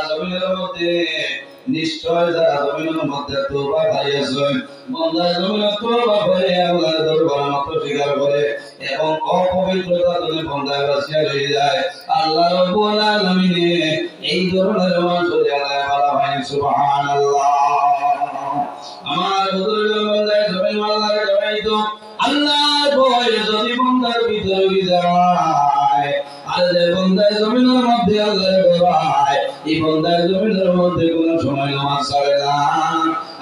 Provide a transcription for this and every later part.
জমিনের মধ্যে নিশ্চয় যারা জমিনের মধ্যে তওবা করিয়াছেন বান্দা জমিনের তওবা করে আল্লাহর দরবারে মাত্র স্বীকার করে এবং অপবিত্রতা থেকে বান্দা বাঁচিয়া রয়ে যায় আল্লাহ রাব্বুল আলামিন এই ধরনের মানুষের আল্লাহ বলা হয় সুবহানাল্লাহ। আমার বুজুর্গ বান্দা জমিন আল্লাহর জবাইতো আল্লাহর ভয় যদি বান্দার ভিতরে যায় আর যে বান্দা জমিনের মধ্যে আল্লাহর ভয় এই বান্দা জমিনের মধ্যে কোনো সময় নামাজ পড়ে না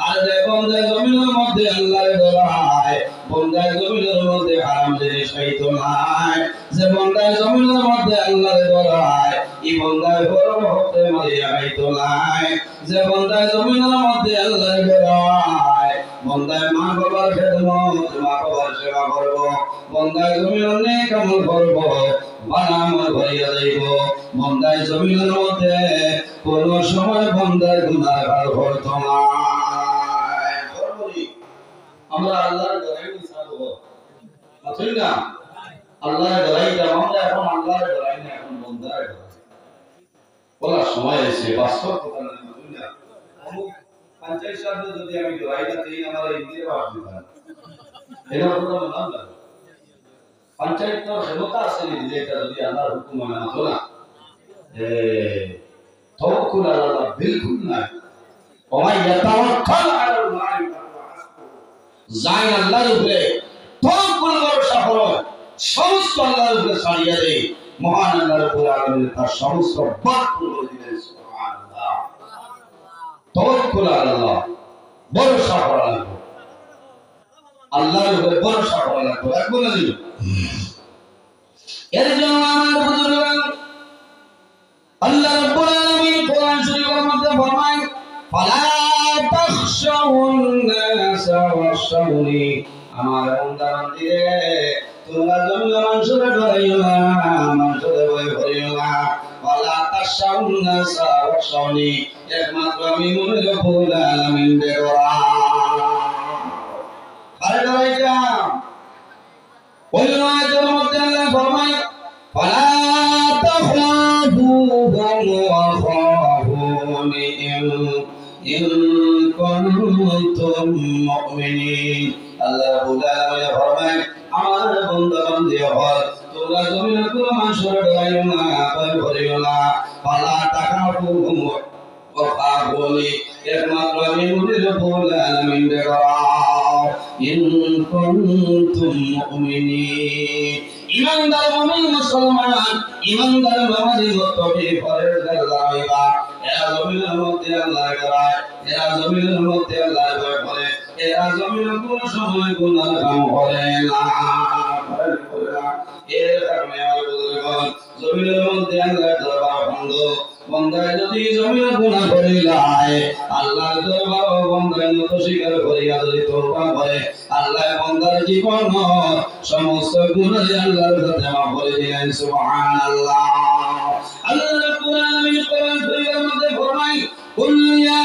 আর যে বান্দা জমিনের মধ্যে আল্লাহর ভয় বান্দা জমিনের মধ্যে হারাম জিনিস খাইতো না যে বান্দা জমিনের মধ্যে আল্লাহর ভয় এই বান্দা বড় হতে মারিয়া খাইতো না যে বান্দা জমিনের মধ্যে আল্লাহর ভয় বান্দা মা বাবার খেদমত মা বাবার সেবা করব বান্দা জমিনের নেক আমল করব বানামত ভরিয়া যাইব বান্দা জমিনের মধ্যে কোন সময় বান্দার গুনাহগার হইত না। আমরা আল্লাহর দয়ায় ইনসাফ আছেন না আল্লাহর দয়ায় আমরা এখন আল্লাহর দয়ায় না এখন বান্দার দয়ায় বলার সময় এসে বাস্তব কথা না বুঝলা পঞ্চায়েত শব্দ যদি আমি দয়াইটা দেই আমার ইন্দ্রিয় আসবে না এটা কথা বললাম না পঞ্চায়েত তো ক্ষমতা আছে যেটা যদি আল্লাহর হুকুম মানে না তো না তাওয়াক্কুল আল্লাহ বিলকুল না ওয়া ইয়াতাওয়াক্কাল আলাল্লাহ যাই আল্লাহর উপরে তাওয়াক্কুল ভরসা করো সমস্ত আল্লাহর উপরে ছাড়িয়ে দে মহান আল্লাহ রাব্বুল আলামিন তার সমস্ত বাদ করে দিলেন সুবহানাল্লাহ। তাওয়াক্কুল আলাল্লাহ ভরসা করা লাগবে আল্লাহর উপরে ভরসা করা লাগবে একবার না এর জন্য আমার বুজুর্গ আল্লাহ রাব্বুল আলামিন কোরআন শরীফের মধ্যে ফরমায় ফালা তাখশাউন নাস ওয়াশাউনি আমার বান্দা বান্দিরে তোমরা জমিন মানুষের ডরাইও না মানুষের ভয় করিও না ফালা তাখশাউন নাস ওয়াশাউনি একমাত্র আমি মনে রাব্বুল আলামিন ডরা আরে ডরাইয়া ওই আয়াতের মধ্যে আল্লাহ ফরমায় ফালা কুনতুম মুমিনিন আল্লাহ রাব্বুল আলামিন ফরমায় আমার বান্দা বান্দি হল তোমরা জমিনের কোন মানুষের ডরাইও না ভয় করিও না ফালা তাখাফুহুম ওয়া খাফুনি একমাত্র আমি রাব্বুল আলামিন ডরা ইন কুনতুম মুমিনিন ইমানদার মুমিন মুসলমান ইমানদার নামাজি মুত্তাকি পরহেজগার জামিবা এরা জমিনের মধ্যে আল্লাহর ডরায় এরা জমিনের মধ্যে আল্লাহর ভয় করে এরা জমিনের কোন সময় গুনাহ কাম করে না এর কারণে আমার বুজুর্গগণ জমিনের মধ্যে আল্লাহর দরবার বন্ধ বান্দায় যদি জমিনে গুনাহ করে যায় আল্লাহর দরবার বান্দায় নত স্বীকার করিয়া যদি তওবা করে আল্লাহ বান্দার জীবন সমস্ত গুনাহ আল্লাহর কাছে মাফ করে দেন সুবহানাল্লাহ। আল্লাহ রাব্বুল আলামিন কোরআন শরীফের মধ্যে ফরমায় কুল ইয়া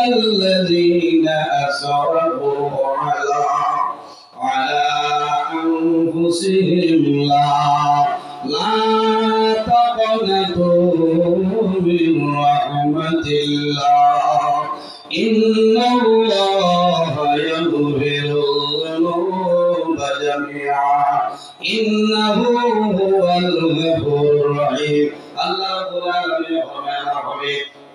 ইবাদিয়াল্লাযীনা আসরাফু আলা আনফুসিহিম লা تقنطوا من رحمة الله إن الله يغفر الذنوب جميعا إنه هو الغفور الرحيم الله رب العالمين فرمایا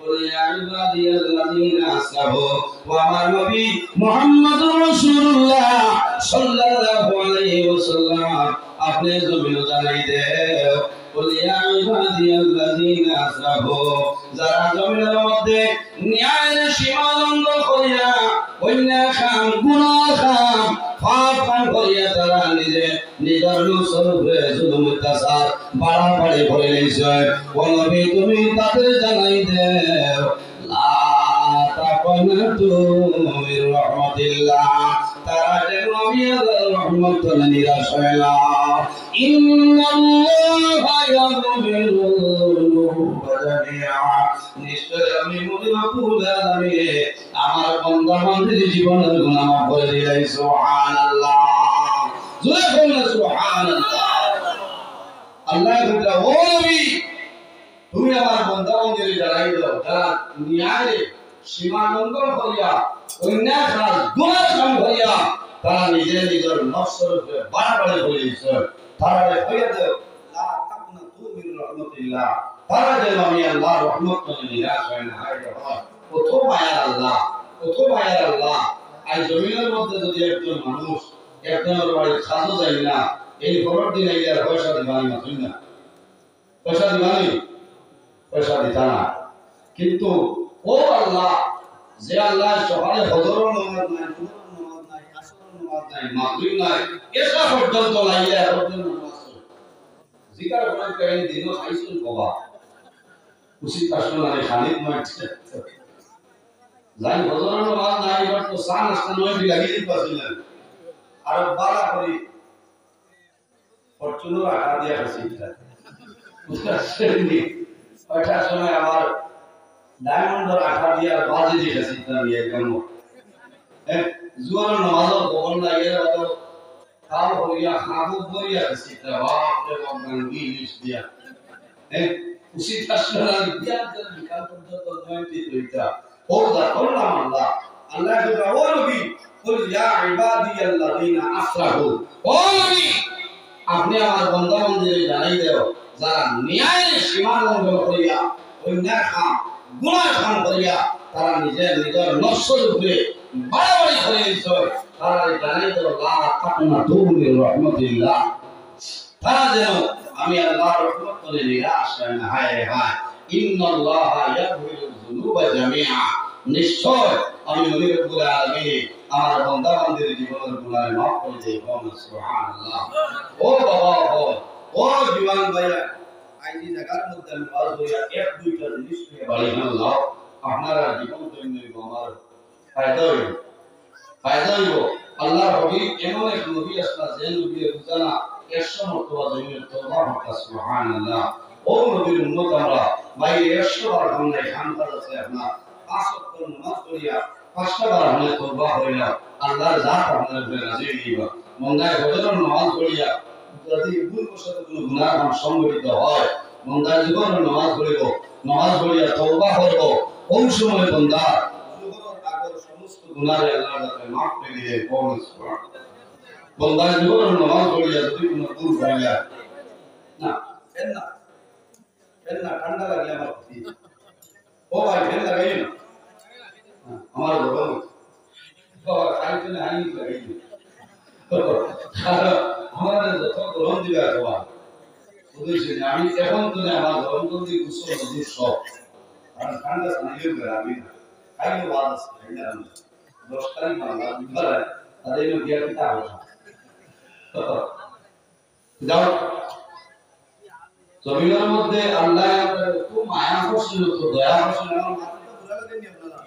قل يا عبادي الذين أسرفوا وعلى نبي محمد رسول الله صلى الله عليه وسلم अपने ज़मीन जाने दे قل يا عبادي الذين أسرفوا যারা জমিনের মধ্যে ন্যায়ের সীমা লঙ্ঘন করিয়া অন্যায় খাম গুনাহ খাম পাপ কাম করিয়া তারা নিজের স্বরূপে জুলুম অত্যাচার বাড়াবাড়ি করে নিছে ও নবী তুমি তাদের জানাই দেও লা তাকনাতু মির রাহমাতিল্লাহ তারা যেন আমি আল্লাহর রহমত নিরাশ হয় না ইন্নাল্লাহা ইয়াগফিরু যুনুবা জামিআ নিশ্চয় আমি রাব্বুল আলামিন আমার বান্দা বান্দির জীবনের গুনাহ মাফ করে দিই সুবহানাল্লাহ জোরে বলুন সুবহানাল্লাহ আল্লাহ বলে ও নবী তুমি আমার বন্দাবন্দির জানাই দাও যারা ন্যায় সীমা লঙ্ঘন করিয়া অন্যায় কাজ গুনাহ কাম করিয়া তারা নিজের নিজের নফসের উপরে বাড়াবাড়ি করিয়েছে তারা হইয়া দেও লা তাকুনা তুমির রহমাতিল্লাহ তারা যেন আমি আল্লাহর রহমত থেকে নিরাশ হয় না হয় কত মায়ার আল্লাহ কত মায়ার আল্লাহ আজ জমিনের মধ্যে যদি একজন মানুষ একজনের বাড়ি খাজো যায় না এই খবর দিন আইয়ার পয়সা দিবানি মাতুই না পয়সা দিবানি পয়সা দিতা না কিন্তু ও আল্লাহ যে আল্লাহ সকালে হজরের নামাজ নাই জুমার নামাজ নাই আসরের নামাজ নাই মাগরিব নাই এসা পর্যন্ত লাইয়া পর্যন্ত নামাজ পড়ে জিকার করে কেন দিন খাইছুন বাবা উচিত প্রশ্ন নাই খালিদ মারছে যাই হজরের নামাজ নাই এবার তো সান আসতে নয় লাগি দিতে পারছিলেন আর বালা করি ফরচুনার আটা দিয়া আছে এটা বুঝতে ওইটার সময় আমার ডায়মন্ডের আঠা দিয়া বাজে দিয়েছে আমি একদম জুয়ার নামাজের খবর লাগে তো কাল হইয়া খাবো বইয়া আছে বাপ রে বাপ গাঙ্গি লিস্ট দিয়া উচিত আসলে দিয়া বিকাল পর্যন্ত জয়ন্তী হইতা ও দা করলাম আল্লাহ আল্লাহ কে ও নবী কুল ইয়া ইবাদিয়াল্লাযিনা আসরাফু ও নবী আপনি আমার বান্দা-বান্দীদের জানাই দাও যারা ন্যায়ের সীমা লঙ্ঘন করিয়া অন্যায় কাম গুনাহ কাম করিয়া তারা নিজের নিজের নফসের উপরে বাড়াবাড়ি করিয়েছে তারা জানাই দাও লা তাকুনা তুমির রহমাতিল্লাহ তারা যেন আমি আল্লাহর রহমত থেকে নিরাশ হয় না হায় হায় ইন্নাল্লাহা ইয়াগফিরুয যুনুবা জামিআ নিশ্চয় আমি নবী রব্বুল আলামিন আমার বান্দা-বান্দীর জীবনের গুনাহ মাফ করে দেই সুবহানাল্লাহ ও বাবা ও জীবন ভাইয়া আইনি জায়গার মধ্যে আমি বাজ হইয়া এক দুইটা জিনিস নিয়ে বাড়ি আল্লাহ আপনারা জীবন দৈনিক আমার ফায়দা হইব আল্লাহর হাবিব এমন এক নবী আসলা যে নবীর বুঝানা 100 মর্তবা জমিনের তওবা করতে সুবহানাল্লাহ ও নবীর উম্মত আমরা বাইরে 100 বার আমরা খানকার আছে আপনার 5 ওয়াক্ত নামাজ পড়িয়া 5টা বার আমরা তওবা করিলা আল্লাহর জাত আপনার উপরে রাজি হইবা মন্দায় হজরের নামাজ পড়িয়া যদি ভুল বশত কোনো গুনাহ কাম সংঘটিত হয় মন্দায় জীবনের নামাজ পড়িব নামাজ পড়িয়া তওবা করব কোন সময় বান্দা যুবকের আগের সমস্ত গুনাহ আল্লাহর কাছে মাফ করে দিয়ে কোন সুবহানাল্লাহ বন্দায় জীবনের নামাজ পড়িয়া যদি কোনো ভুল হয়ে যায় না ফেলনা ঠান্ডা লাগলে আমার ও ভাই ফেল লাগাই না আমার গরম বাবা খাইতে না আইনি লাগাই আমাদের যত গরম দিবে বাবা বুঝেছি আমি এখন তো আমার গরম যদি গুছো নদীর সব আর ঠান্ডা সানিয়ে করে আমি খাইলে বাদ আছে না 10 তারিখ বাংলা বিবাহ তাদের গিয়া কিতা হবে যাও জমিনের মধ্যে আল্লাহ খুব মায়া করছিল তো দয়া করছিল আমার মাথাটা ঘুরে লাগেনি আপনারা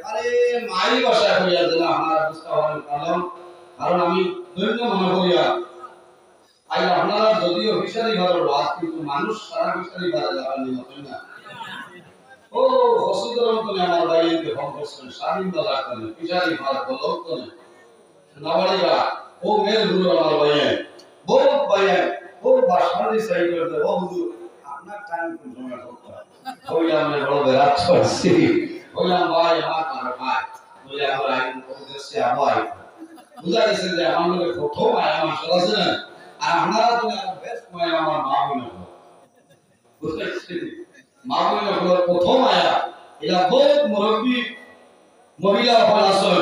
আরে মাই ভাষা কইয়া দিলা আমার বুঝতে হওয়ার কারণ আমি দৈন্য মনে করিয়া আই আপনারা যদিও বিচারি ঘরের বাদ কিন্তু মানুষ সারা বিচারি ঘরে যাবার নিমত না ও হসুদরম তো আমার ভাইকে ফোন করছেন স্বাধীন দাদা করে বিচারি ঘর বলক তো নাবাড়িয়া ও মেল গুরু আমার ভাইয়ে বহুত ভাইয়ে ও বাসারি সাইড করতে ও হুজুর আপনার টাইম কোন সময় করতে ওই আমরা বড় বেরাত করছি ওই ভাই আমার আর ভাই ওই আমরা আইন উদ্দেশ্যে আবাই বুঝা গেছে যে আমাদের প্রথম আমার আছে না আর আপনারা তো বেস্ট মায়া আমার মা হইল বুঝতে মা হইল প্রথম আয়া এরা বহুত মুরব্বী মহিলা হল আসল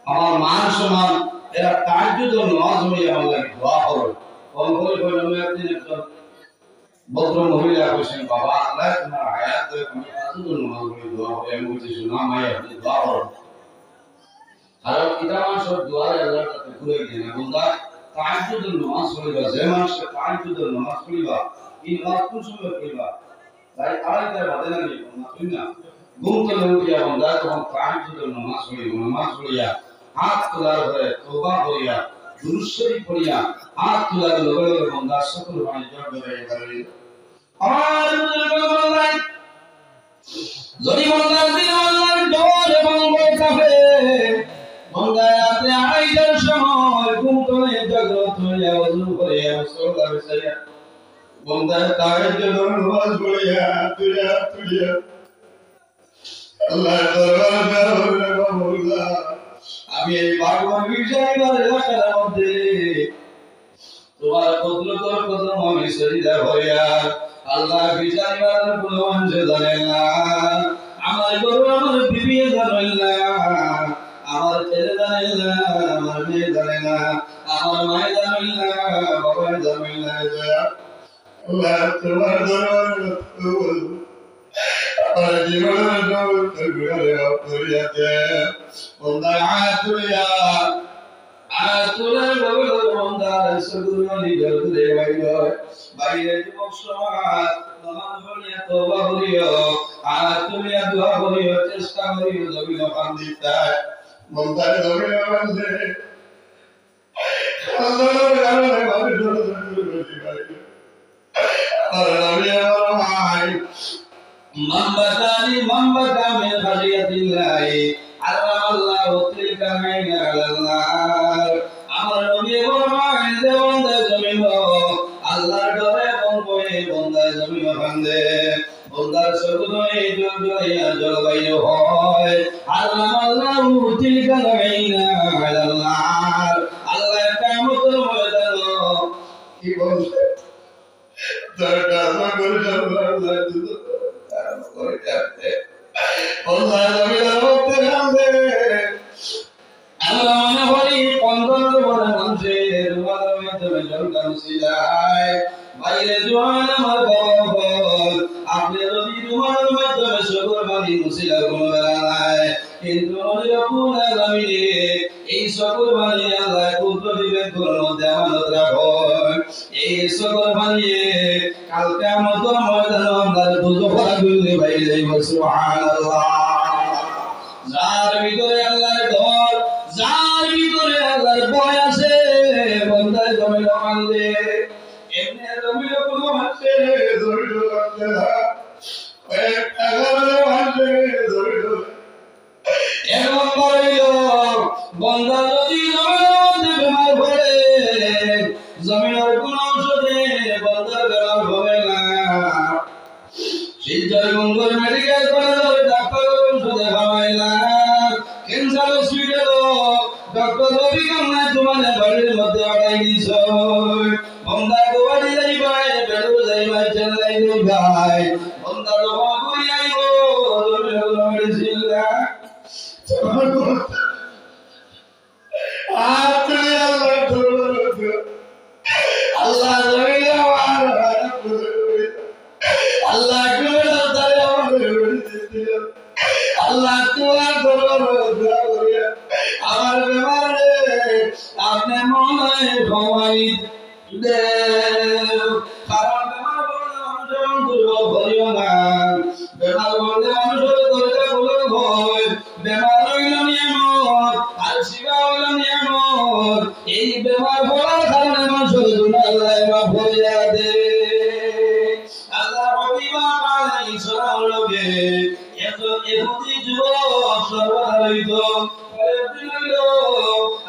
আমার মান সমান এরা তাহাজ্জুদ ও নামাজ পড়ে আমার লাগি দোয়া করে কোন করে আমি একদিন একজন ভদ্র মহিলা কইছেন বাবা আল্লাহ তোমার হায়াত দেয় আমি তাহাজ্জুদ ও নামাজ পড়ে দোয়া করে আমি বলছি শোনা মাই আপনি দোয়া করুন আর এটা মানুষের দোয়ারে আল্লাহর কাছে ঘুরে দেন বন্ধা তাহাজ্জুদ ও নামাজ পড়িবা যে মানুষ তাহাজ্জুদ ও নামাজ পড়িবা এই নামাজ কোন সময় পড়িবা তাই আড়াইটার বাদে না তুই না ঘুম থেকে উঠিয়া বন্ধা তখন তাহাজ্জুদ ও নামাজ পড়িয়া হাত তোলার ঘরে তওবা করিয়া দুরূদ শরীফ পড়িয়া হাত তোলার লগে লগে বন্দা সকল বাণী জড় ধরে গেলেন আমার বন্দাই যদি বন্দার দিন আল্লাহর ডর এবং বইতাবে বন্দায় আপনি আড়াইটার সময় ঘুম থেকে জাগ্রত হইয়া ওযু করিয়া মুসল্লা বিছাইয়া বন্দার তাহাজ্জুদ নামাজ পড়িয়া তুলিয়া আল্লাহর দরবারে মাওলা আমি এই বাগবান বিজয়বার এলাকার মধ্যে তোমার কুদরতের কদম আমি সজিদা হইয়া আল্লাহ বিজয়বার কোনো অংশ জানে না আমার গরু আমার বিবি জানে না আমার ছেলে জানে না আমার মেয়ে জানে না আমার মায়ে জানে না বাবা জানে না আল্লাহ তোমার দরবারে আমার জীবনের জগৎ ঘুরে করিয়াতে বন্দা আতুলিয়া বন্দার সগুরমানি গরুরে বাইরে যুবক সমাজ নামাজ পড়িয়া তওবা করিও আতুলিয়া দোয়া করিও চেষ্টা করিও জমিন বান্দিতা বন্দার জমিন বান্দে আল্লাহর কারণে মানুষ আর নবী আমার ভাই মামবাতা মিন খাশিয়াতিল্লাহি আল্লাহু তিলকা মাইনা আল্লাহ আমার নবী ফরমান যে বান্দা জমিন আল্লাহর ডরে বন্ধে বন্দা জমিন বান্দে বন্দার সগুনে জলবায়ু জলবায়ু হয় আল্লাহু তিলকা মাইনা আল্লাহ আল্লাহ কিয়ামতের ময়দান কি বলছে দরকার করে আল্লাহ করে যাবে আল্লাহ নবীর মধ্যে নামবে আল্লাহ মনে করি 15 বড় মানুষের মাধ্যমে জলকাম সিলাই বাইরে জোয়ান আমার বাবা আপনি যদি রুমার মাধ্যমে সবর বাড়ি মুসিলা কোনো বেড়ায় কিন্তু রব্বুল আলামিন এই সবর বাড়ি আল্লাহ পুত্র দিবেন কোন মধ্যে আমানত রাখো এই সবর বাড়ি কাল কিয়ামতের ময়দানে আমরা দুজোখা গুলি বাইরে যাইব সুবহানাল্লাহ যার ভিতরে আল্লাহর ডর যার ভিতরে আল্লাহর ভয় আছে বন্দায় জমিন বান্দে এমনি জমিন কোনো হাতে জড়িত বান্দে না এক এগারো হাতে জড়িত এমন বলিল বন্দা যদি জমিনের বেমার পড়ে জমিনের কোন ঔষধে বন্দার বেমার হবে না শিলচর মঙ্গল মেডিকেল কলেজের ডাক্তার ঔষধে খাওয়াই না ক্যান্সার হসপিটাল ডক্টর রবি কান্না তোমার বাড়ির মধ্যে আড়াই দিছ বন্দা বাড়ি যাইবাই বেড়ু যাইবাই চেন্নাই যাইবাই বন্দা দোয়া করি আইব মেডিসিন না আপনি আল্লাহ আল্লাহ আল্লাহ তোমার দরবারে আমার বেমারে আপনি মনে ক্ষমাই দেও কারণ বেমার বললে মানুষের দুর্বল করিও না বেমার বললে মানুষের দরজা বলে ভয় বেমার হইল নিয়ামত আর শিবা হইল নিয়ামত এই বেমার বলার কারণে মানুষের দুনিয়ায় মাফ করিয়া দে আল্লাহ হাবিবা আলাইহিস সালাম লগে একজন ইহুদি যুবক সর্বধারিত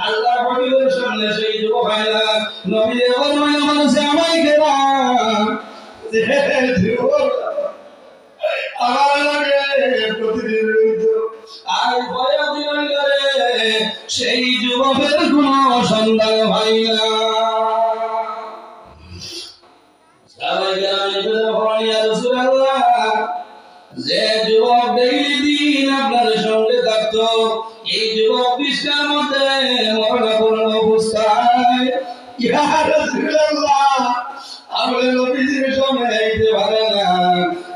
আল্লাহ হাবিবের সামনে সেই যুবক আইলা নবী ফরমাইলেন মানুষে আমায় কেরা যে যুবক আমার লাগে প্রতিদিন রইত আর ভয় দিন করে সেই যুবকের কোনো সন্ধান হয় না সবাই গ্রামে ইয়া রাসূলুল্লাহ যে যুবক ডেইলি দিন আপনার সঙ্গে থাকতো এই যুবক বিশ্বের মধ্যে মরণাপন্ন অবস্থায় ইয়া রাসূলুল্লাহ আপনি নবীজির সঙ্গে যাইতে পারেন না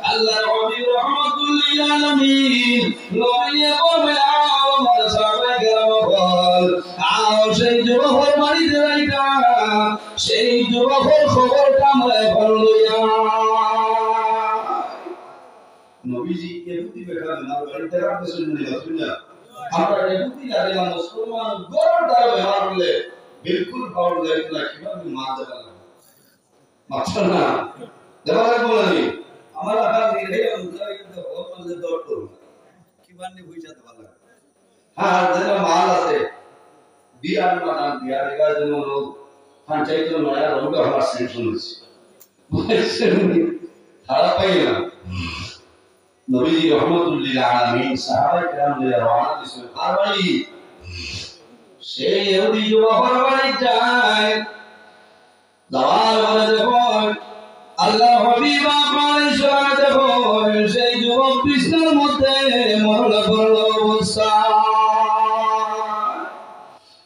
আল্লাহর হাবিব রাহমাতুল লিল আলামিন নবী বলে আমার সাহাবায়ে কেরাম বল আও সেই যুবকের বাড়িতে যাইতা সেই যুবকের খবরটা আমরা এখন লইয়া নবীজি ইহুদি বেটা না বাড়িতে রাখতে শুননি না আমরা ইহুদি যারা মুসলমান গড়টা ব্যবহার করলে বিলকুল পাওয়ার যায় না কিভাবে মার দেব না মাত্র না দেওয়ার বলেনি আমার আকার নিরে উদ্ধার কিন্তু বহুত মানে দৌড় করব কিভাবে বুঝাতে ভালো হ্যাঁ যেন মাল আছে বিয়ার মানান বিয়ার এগা যেন পঞ্চায়েত নয়া রোগ আমার সেন্স হচ্ছে খারাপ পাই না নবীজি রহমতুল্লিল আলামিন সাহাবায়ে কেরামদের রওনা দিয়েছেন আর বাড়ি সেই ইহুদি যুবকের বাড়ি যায় যাওয়ার পরে দেখুন আল্লাহ হাবিব আপনার ইশারা দেখুন সেই যুবক বিছানার মধ্যে মরণাপন্ন অবস্থা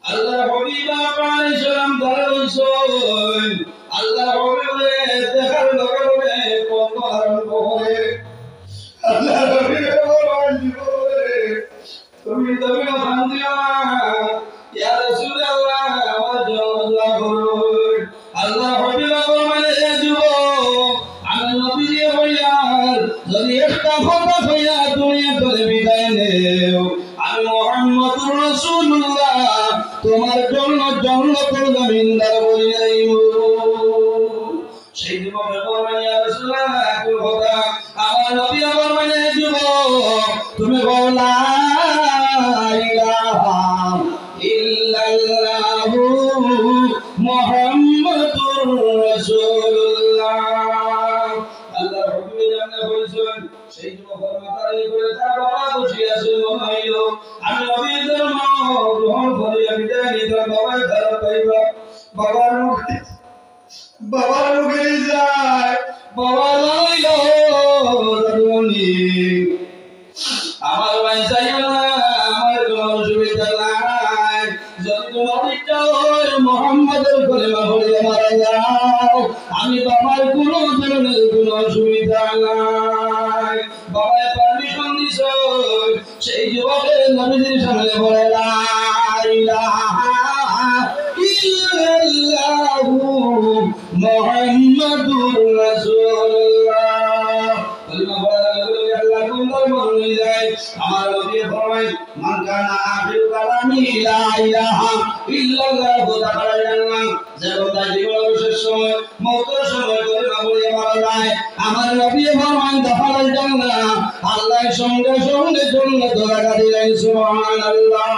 আল্লাহ হাবিব আপনার ইশারা দাঁড়াইছেন আল্লাহ হাবিবের দেখার লগে লগে কত আরম্ভ করে আল্লাহ হাবিবের আরম্ভ করে তুমি শান্তিয়া ইয়া রাসূলুল্লাহ আমার জওয়াব করুন আল্লাহ হাবিব ফরমায় হে যুবক আমি নবীজি হইয়ার যদি একটা কথা হইয়া দুনিয়া থেকে বিদায় নেও আমি মুহাম্মদুর রাসূলুল্লাহ তোমার জন্য জান্নাতুল জামিনদার হয়ে যাইব সেই যুবক ফরমায় ইয়া রাসূলুল্লাহ একটু কথা আমার নবী ফরমায় হে যুবক তুমি বলো লা ইলাহা ইল্লাল্লাহু মুহাম্মাদুর রাসূলুল্লাহ আল্লাহর হুকুমে জানতে বলছেন সেই যুবকের মাথায় করে তার বাবা বসে আছে মনে হইল আমি নবীর ধর্ম গ্রহণ করি আমি জানি তার বাবার ধারা পাইবা বাবার মুখে যায় বাবা লাইল ধর্মনি আমার ভাই চাইও না আমার কোনো অসুবিধা নাই যদি তোমার ইচ্ছা হয় মুহাম্মাদের কলিমা পড়ে মারা যাও আমি বাবার কোনো ধরনের কোনো অসুবিধা নাই বাবা পারমিশন দিছো সেই যুবকের নবীজির সামনে বলে লা ইলাহা ইল্লাল্লাহু মুহাম্মাদুর রাসূলুল্লাহ কলিমা পড়ে আল্লাহ কোন মনে যায় আমার নবী ফরমায় মান কানা আখিরু কালামি লা ইলাহা ইল্লাল্লাহু তাআলা যে বান্দা জীবনের শেষ সময় মওতের সময় কলিমা পড়ে মারা যায় আমার নবী ফরমায় দাখালাল জান্নাহ আল্লাহ সঙ্গে সঙ্গে জান্নাত লাগা দিলেন সুবহানাল্লাহ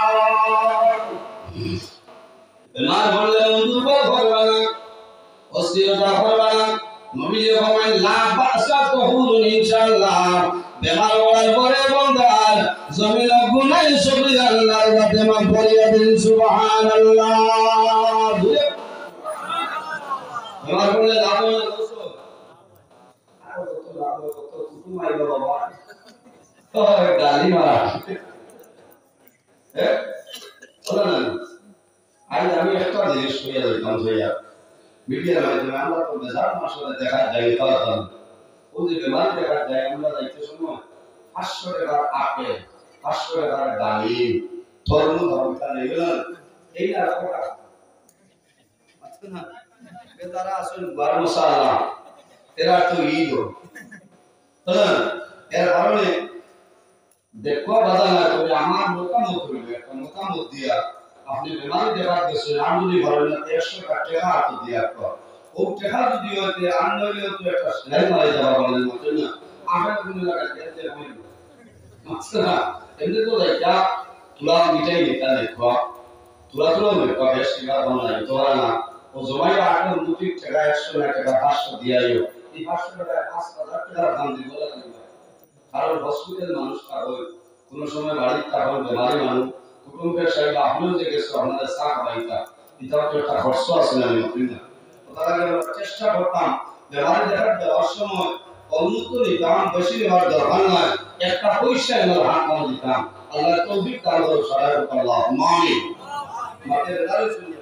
বেমার বললে দুর্বল করবা না অস্থিরতা করবা না নবীজি ফরমায় লা বাসা তাহুরুন ইনশাআল্লাহ বেমার হওয়ার পরে বান্দার জমিন গুনাহ সবই আল্লাহর কাছে মাফ করিয়া দেন সুবহানাল্লাহ বেমার বললে লাভ হয় না দোস্ত আর কত লাভ কত তুতু মাইলো বাবা ওই গালি মারা বলেন আজ আমি একটা জিনিস কইয়া দিতাম ভাইয়া মিডিয়ার মাধ্যমে আমরা তো বেজার মাসলে দেখা যায় কথা ওই যে বেমার দেখা যায় আমরা যাইতে সময় 500 টাকার আপেল 500 টাকার ডালিম তরমুজ ধরতা নেই গেলেন এইটা কোটা আচ্ছা না বেতারা আসলে বার মশালা এরা তো ঈদ হ্যাঁ এর কারণে দেখো বাধা না তবে আমার মতামত হইবে একটা মতামত দিয়া আপনি বেমারি দেখা গেছে আমলি ভরেন 100 টাকা হাত দিয়া কর ও টাকা যদি হতে আনলে তো একটা সেলাই মারা যাওয়া বলেন মত না আমরা কোন লাগা দিতে হইল আচ্ছা এমনি তো লাইকা তুলা মিটাই নিতা দেখো তুলা দেখো বেশ টাকা বানাই তোরা না ও জমাই আটা মুটি টাকা 100 টাকা 500 দিয়াইও এই 500 টাকা 5000 টাকা দাম দিব লাগবে কারণ হসপিটাল মানুষ কাগজ কোন সময় বাড়ির কাগজ বেমারি মানুষ কুটুম্বের সাইড আপনিও যে গেছো আপনাদের চা খাবাইতা এটা তো একটা খরচ আছে না না তার আগে আমরা চেষ্টা করতাম বেমারি দেওয়ার সময় অন্যত নিতাম বেশি নেওয়ার দরকার নয় একটা পয়সা এনার হাত না দিতাম আল্লাহ তৌফিক দান করো সহায় আল্লাহ আমিন মাদের দাঁড়িয়ে শুনে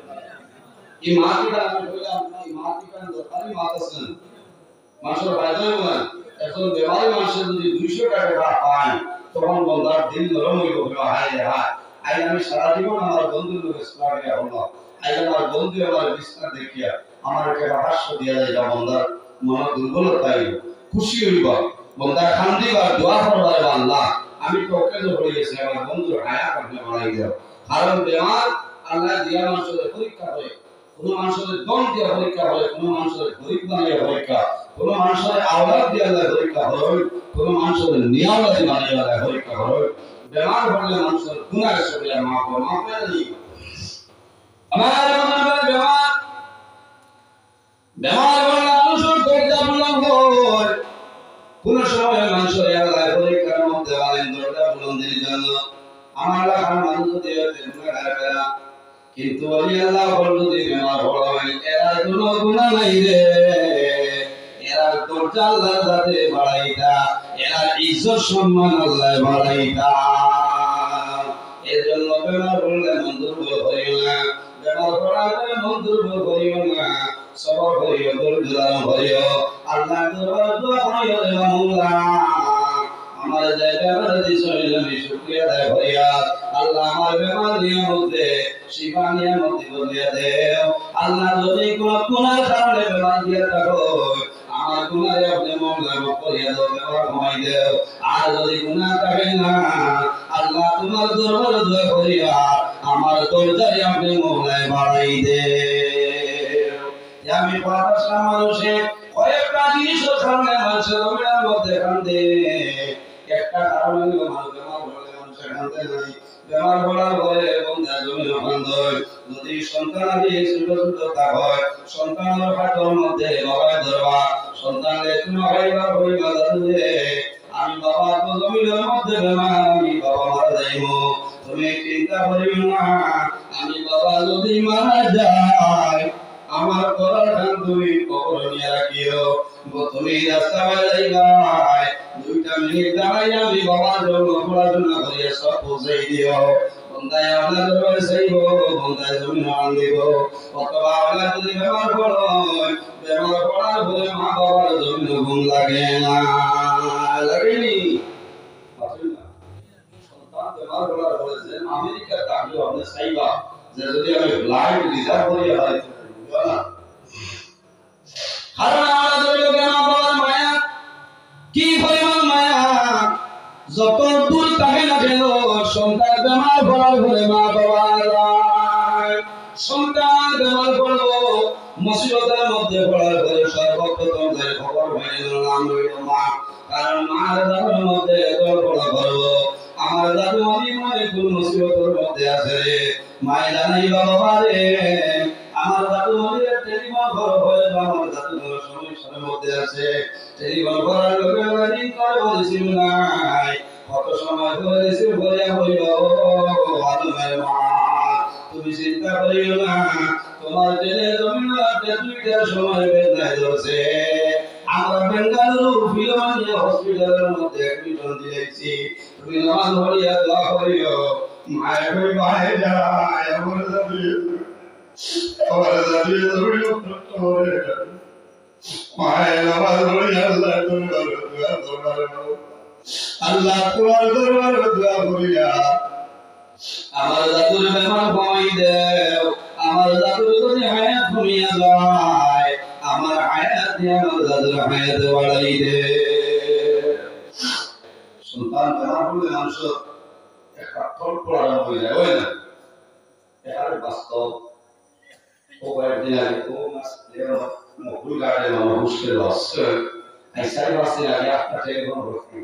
এই মাটিটা আমি বললাম এই মাটিটা দরকারি মাত আছেন মানুষের ফায়দা হয় এখন বেমারি মানুষের যদি 200 টাকা পায় তখন বন্দার দিল নরম হইব হায় রে হায় আই আমি সারা জীবন আমার বন্ধুর লোক ইসলামে হলো আই আমার বন্ধু আমার বিস্তার দেখিয়া আমার টাকা 500 দিয়া যায় বন্দার মন দুর্বলতা হইব খুশি হইব বন্দার খান্দি আর দোয়া করবার আল্লাহ আমি তো অকেজ হয়ে গেছি আমার বন্ধুর হায়া আপনি বানাই দাও কারণ বেমার আল্লাহ দিয়া মানুষের পরীক্ষা হয় কোন মানুষের দম দিয়া পরীক্ষা হয় কোন মানুষের গরিব বানিয়ে পরীক্ষা কোন মানুষের আওলাদ দিয়া পরীক্ষা হয় কোন মানুষের নিয়ামত বানিয়ে পরীক্ষা হয় বেমার হলে মানুষের গুনাহ সবিয়া মাফ করে দিই আমার বেমার হলে মানুষের করতে কোন সময় মানুষের আল্লাহ পরীক্ষার মধ্যে বলেন দরজা বুলন্দির জন্য আমার লাখার মানুষ দিয়ে গুনাহগার বেরা কিন্তু ওলি আল্লাহ বলল যে বেমার হয় এরা কোনো গুনাহ নাই রে এরা দরজা আল্লাহর সাথে বাড়াইতা এরা ইজ্জত সম্মান আল্লাহ বাড়াইতা এর জন্য বেমার হলে মন দুর্বল হইও না বেমার পড়ালে মন দুর্বল হইও না সবর হইও ধৈর্য ধারণ হইও আল্লাহ দরবার দোয়া করিও রে মাওলা আমার জায়গায় দিছই আমি শুকরিয়া আদায় করিয়া আল্লাহ আমার বেমার নিয়ামতে শিফা নিয়ামতে বলিয়া দেও আল্লাহ যদি কোন গুনার কারণে বেমার দিয়া থাকো আমার গুনাহে আপনি মাওলা মাফ করিয়া দাও বেমার কমাই দেও আর যদি গুনাহ থাকে না আল্লাহ তোমার দরবারে দোয়া করিয়া আমার দরজায় আপনি মাওলা বাড়াই দেও আমি পাঁচটা মানুষে কয়েকটা জিনিসের কারণে মানুষের মধ্যে কান্দে একটা কারণ হলো মানুষ বেমার হলে মানুষের কান্দে নাই বেমার হওয়ার পরে বন্ধা জমি বন্ধ হয় যদি সন্তান আদি ছোট ছোট তা হয় সন্তানের হাতের মধ্যে বাবায় ধরবা সন্তানের তুমি ভাইবার হইবা জানলে আমি বাবার জমির মধ্যে বেমার আমি বাবা মারা যাইব তুমি চিন্তা করিও না আমি বাবা যদি মারা যায় আমার করার কাম তুমি কবর নিয়ে রাখিও তুমি রাস্তা যাইবাই 2টা মিনিট দাঁড়াই আমি বাবার জন্য পড়াশোনা করিয়া সব পৌঁছাই দিও বন্দায় আপনার দরবারে চাইব বন্দায় জমিন আন দিব অথবা আপনার যদি বেমার পড়ো বেমার পড়ার পরে মা বাবার জমিন গুণ লাগে না লাগেনি সন্তান বেমার পড়ার পরে যে আমেরিকার কাজও আপনি চাইবা যে যদি আমি ফ্লাইট রিজার্ভ করিয়া হয় কারণ আমরা ধরো কেন বাবার মায়া কি পরিমাণ মায়া যত দূর থাকে না কেন সন্তান বেমার পড়ার পরে মা বাবার সন্তান বেমার পড়লো মুসিবতের মধ্যে পড়ার পরে সর্বপ্রথম যে খবর হয়ে নাম হইল মা কারণ মার দাদুর মধ্যে দর পড়া করবো আমার দাদু আমি মনে কোন মুসিবতের মধ্যে আছে রে মায় জানাই বাবা রে আমার দাদু মনির টেলিফোন করা হয় আমার দাদু সমস্যার মধ্যে আছে টেলিফোন করার লোকে রিং করে বলেছিল নাই কত সময় ধরে রিসিভ করিয়া হইল আদমের মা তুমি চিন্তা করিও না তোমার ছেলে জমিন রাতে 2টার সময় বেদনায় ধরছে আমরা বেঙ্গালুরু ফিলোমানিয়া হসপিটালের মধ্যে অ্যাডমিশন দিয়েছি তুমি নামাজ পড়িয়া দোয়া করিও মায়ের ভাই যায় আমার দাদু আমার দাদু জমিন করে মায়ের নামাজ পড়িয়া আল্লাহ তোমার দরবারে দোয়া করিয়া আমার দাদুর বেমার কমাই দেও আমার দাদুর যদি হায়াত কমিয়া যায় আমার হায়াত দিয়ে আমার দাদুর হায়াত বাড়াই দে সন্তান বেমার হলে মানুষ একটা থরপড়া হয়ে যায় হয় না এর বাস্তব ও কয়েকদিন আগে ও মাস মকুল গাড়ে মানুষকে লস্কর এই সারি মাসে আগে একটা টেলিফোন করতে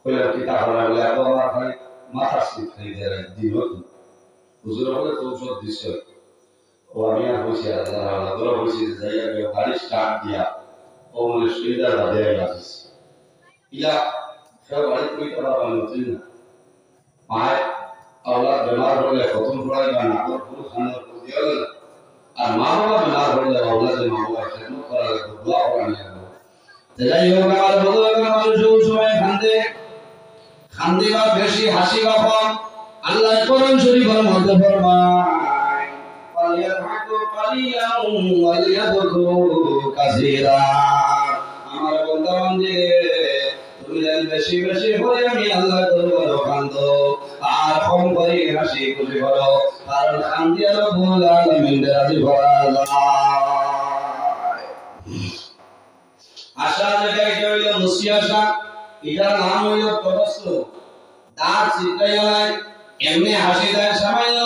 হইলে কি তাহলে বলে আমার ভাই মাথা সিট খাই দেয় দিন হুজুর বলে তো সব দিছে ও আমি আর বসে আল্লাহ দোয়া বসে যাই আগে গাড়ি স্টার্ট দিয়া ও মানে সুবিধা দেয়া গেছে ইলা সব গাড়ি কইতে পারবা নতুন না মায় আওলাদ বেমার হলে খতম করাই বা না তো পুরো খানার দিয়া গেল আর মা বাবা বেমার হলে আওলাদের মা বাবা খেদমত করা লাগবে দোয়া করা নিয়ে যাই হোক আমার বদল মানুষ সময় খান্দে বা বেশি হাসি বা কম আল্লাহ কোরআন শরীফের মধ্যে ফরমায় ফালিয়াদহু কালিলান ওয়া লিয়াবকু কাসীরা আমার বান্দা বান্দি তুমি বেশি বেশি করে আমি আল্লাহর দরবারে কান্দো আর কম করে হাসি খুশি করো কারণ কান্দিয়া রব্বুল আলামিন রাজি ফরাজ আশা জায়গায় হইল মুসিয়াশা এটার নাম হইল তবস্সু দাঁত চিটাইলাই এমনি হাসি দেয় সামাইল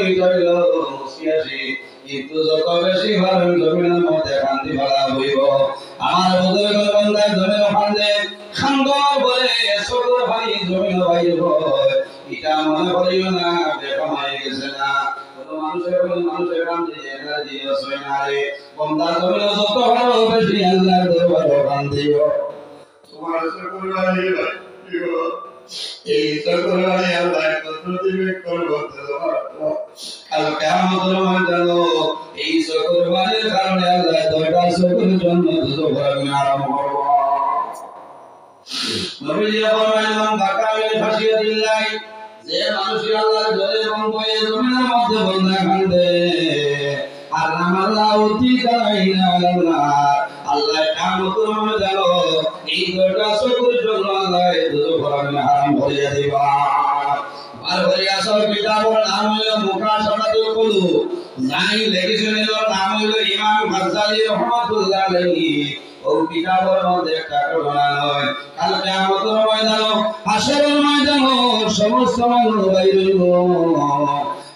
এটা হইল মুসিয়াশি কিন্তু যত বেশি ভালো জমিনের মধ্যে কান্দি ফেলা হইব আমার বুজুর্গ বান্দায় জমিন কান্দে খান্দ বলে ছোট ভাই জমিন বাইর হয় এটা মনে করিও না বেকামাই গেছে না মানুষের কান্দে এনার্জি আছে না রে বান্দা জমিন যত ভালো বেশি আল্লাহর দরবারে কান্দিও তোমার সকল বাড়ি এই সকল বাড়ি আল্লাহ কত দিবে করবো কাল কিয়ামতের ময়দানে এই সকল বাড়ির কারণে আল্লাহ দয়টা সকলের জন্য দুটো ভাবে আরাম করব নবীজি ফরমাইলেন বাকালে ফাসিয়াতিল্লাহ যে মানুষ আল্লাহর ঘরে এবং বয়ে জমিনের মধ্যে বন্ধা কান্দে আর আল্লাহ অতি কাইনা আল্লাহ আল্লাহ কিয়ামতের ময়দানে এই দয়টা সকলের জন্য আল্লাহ দুটো ভাবে আরাম করে দিবা আর হরি আসল কিতাবের নাম হলো মুকাশাফাতুল কুলুব নাই লিখেছেন নাম হলো ইমাম গাজ্জালী রাহমাতুল্লাহ আলাইহি ও কিতাবের মধ্যে একটা ঘটনা হয় কাল কিয়ামতের ময়দানে হাসরের ময়দানে সমস্ত মানুষ বাইরে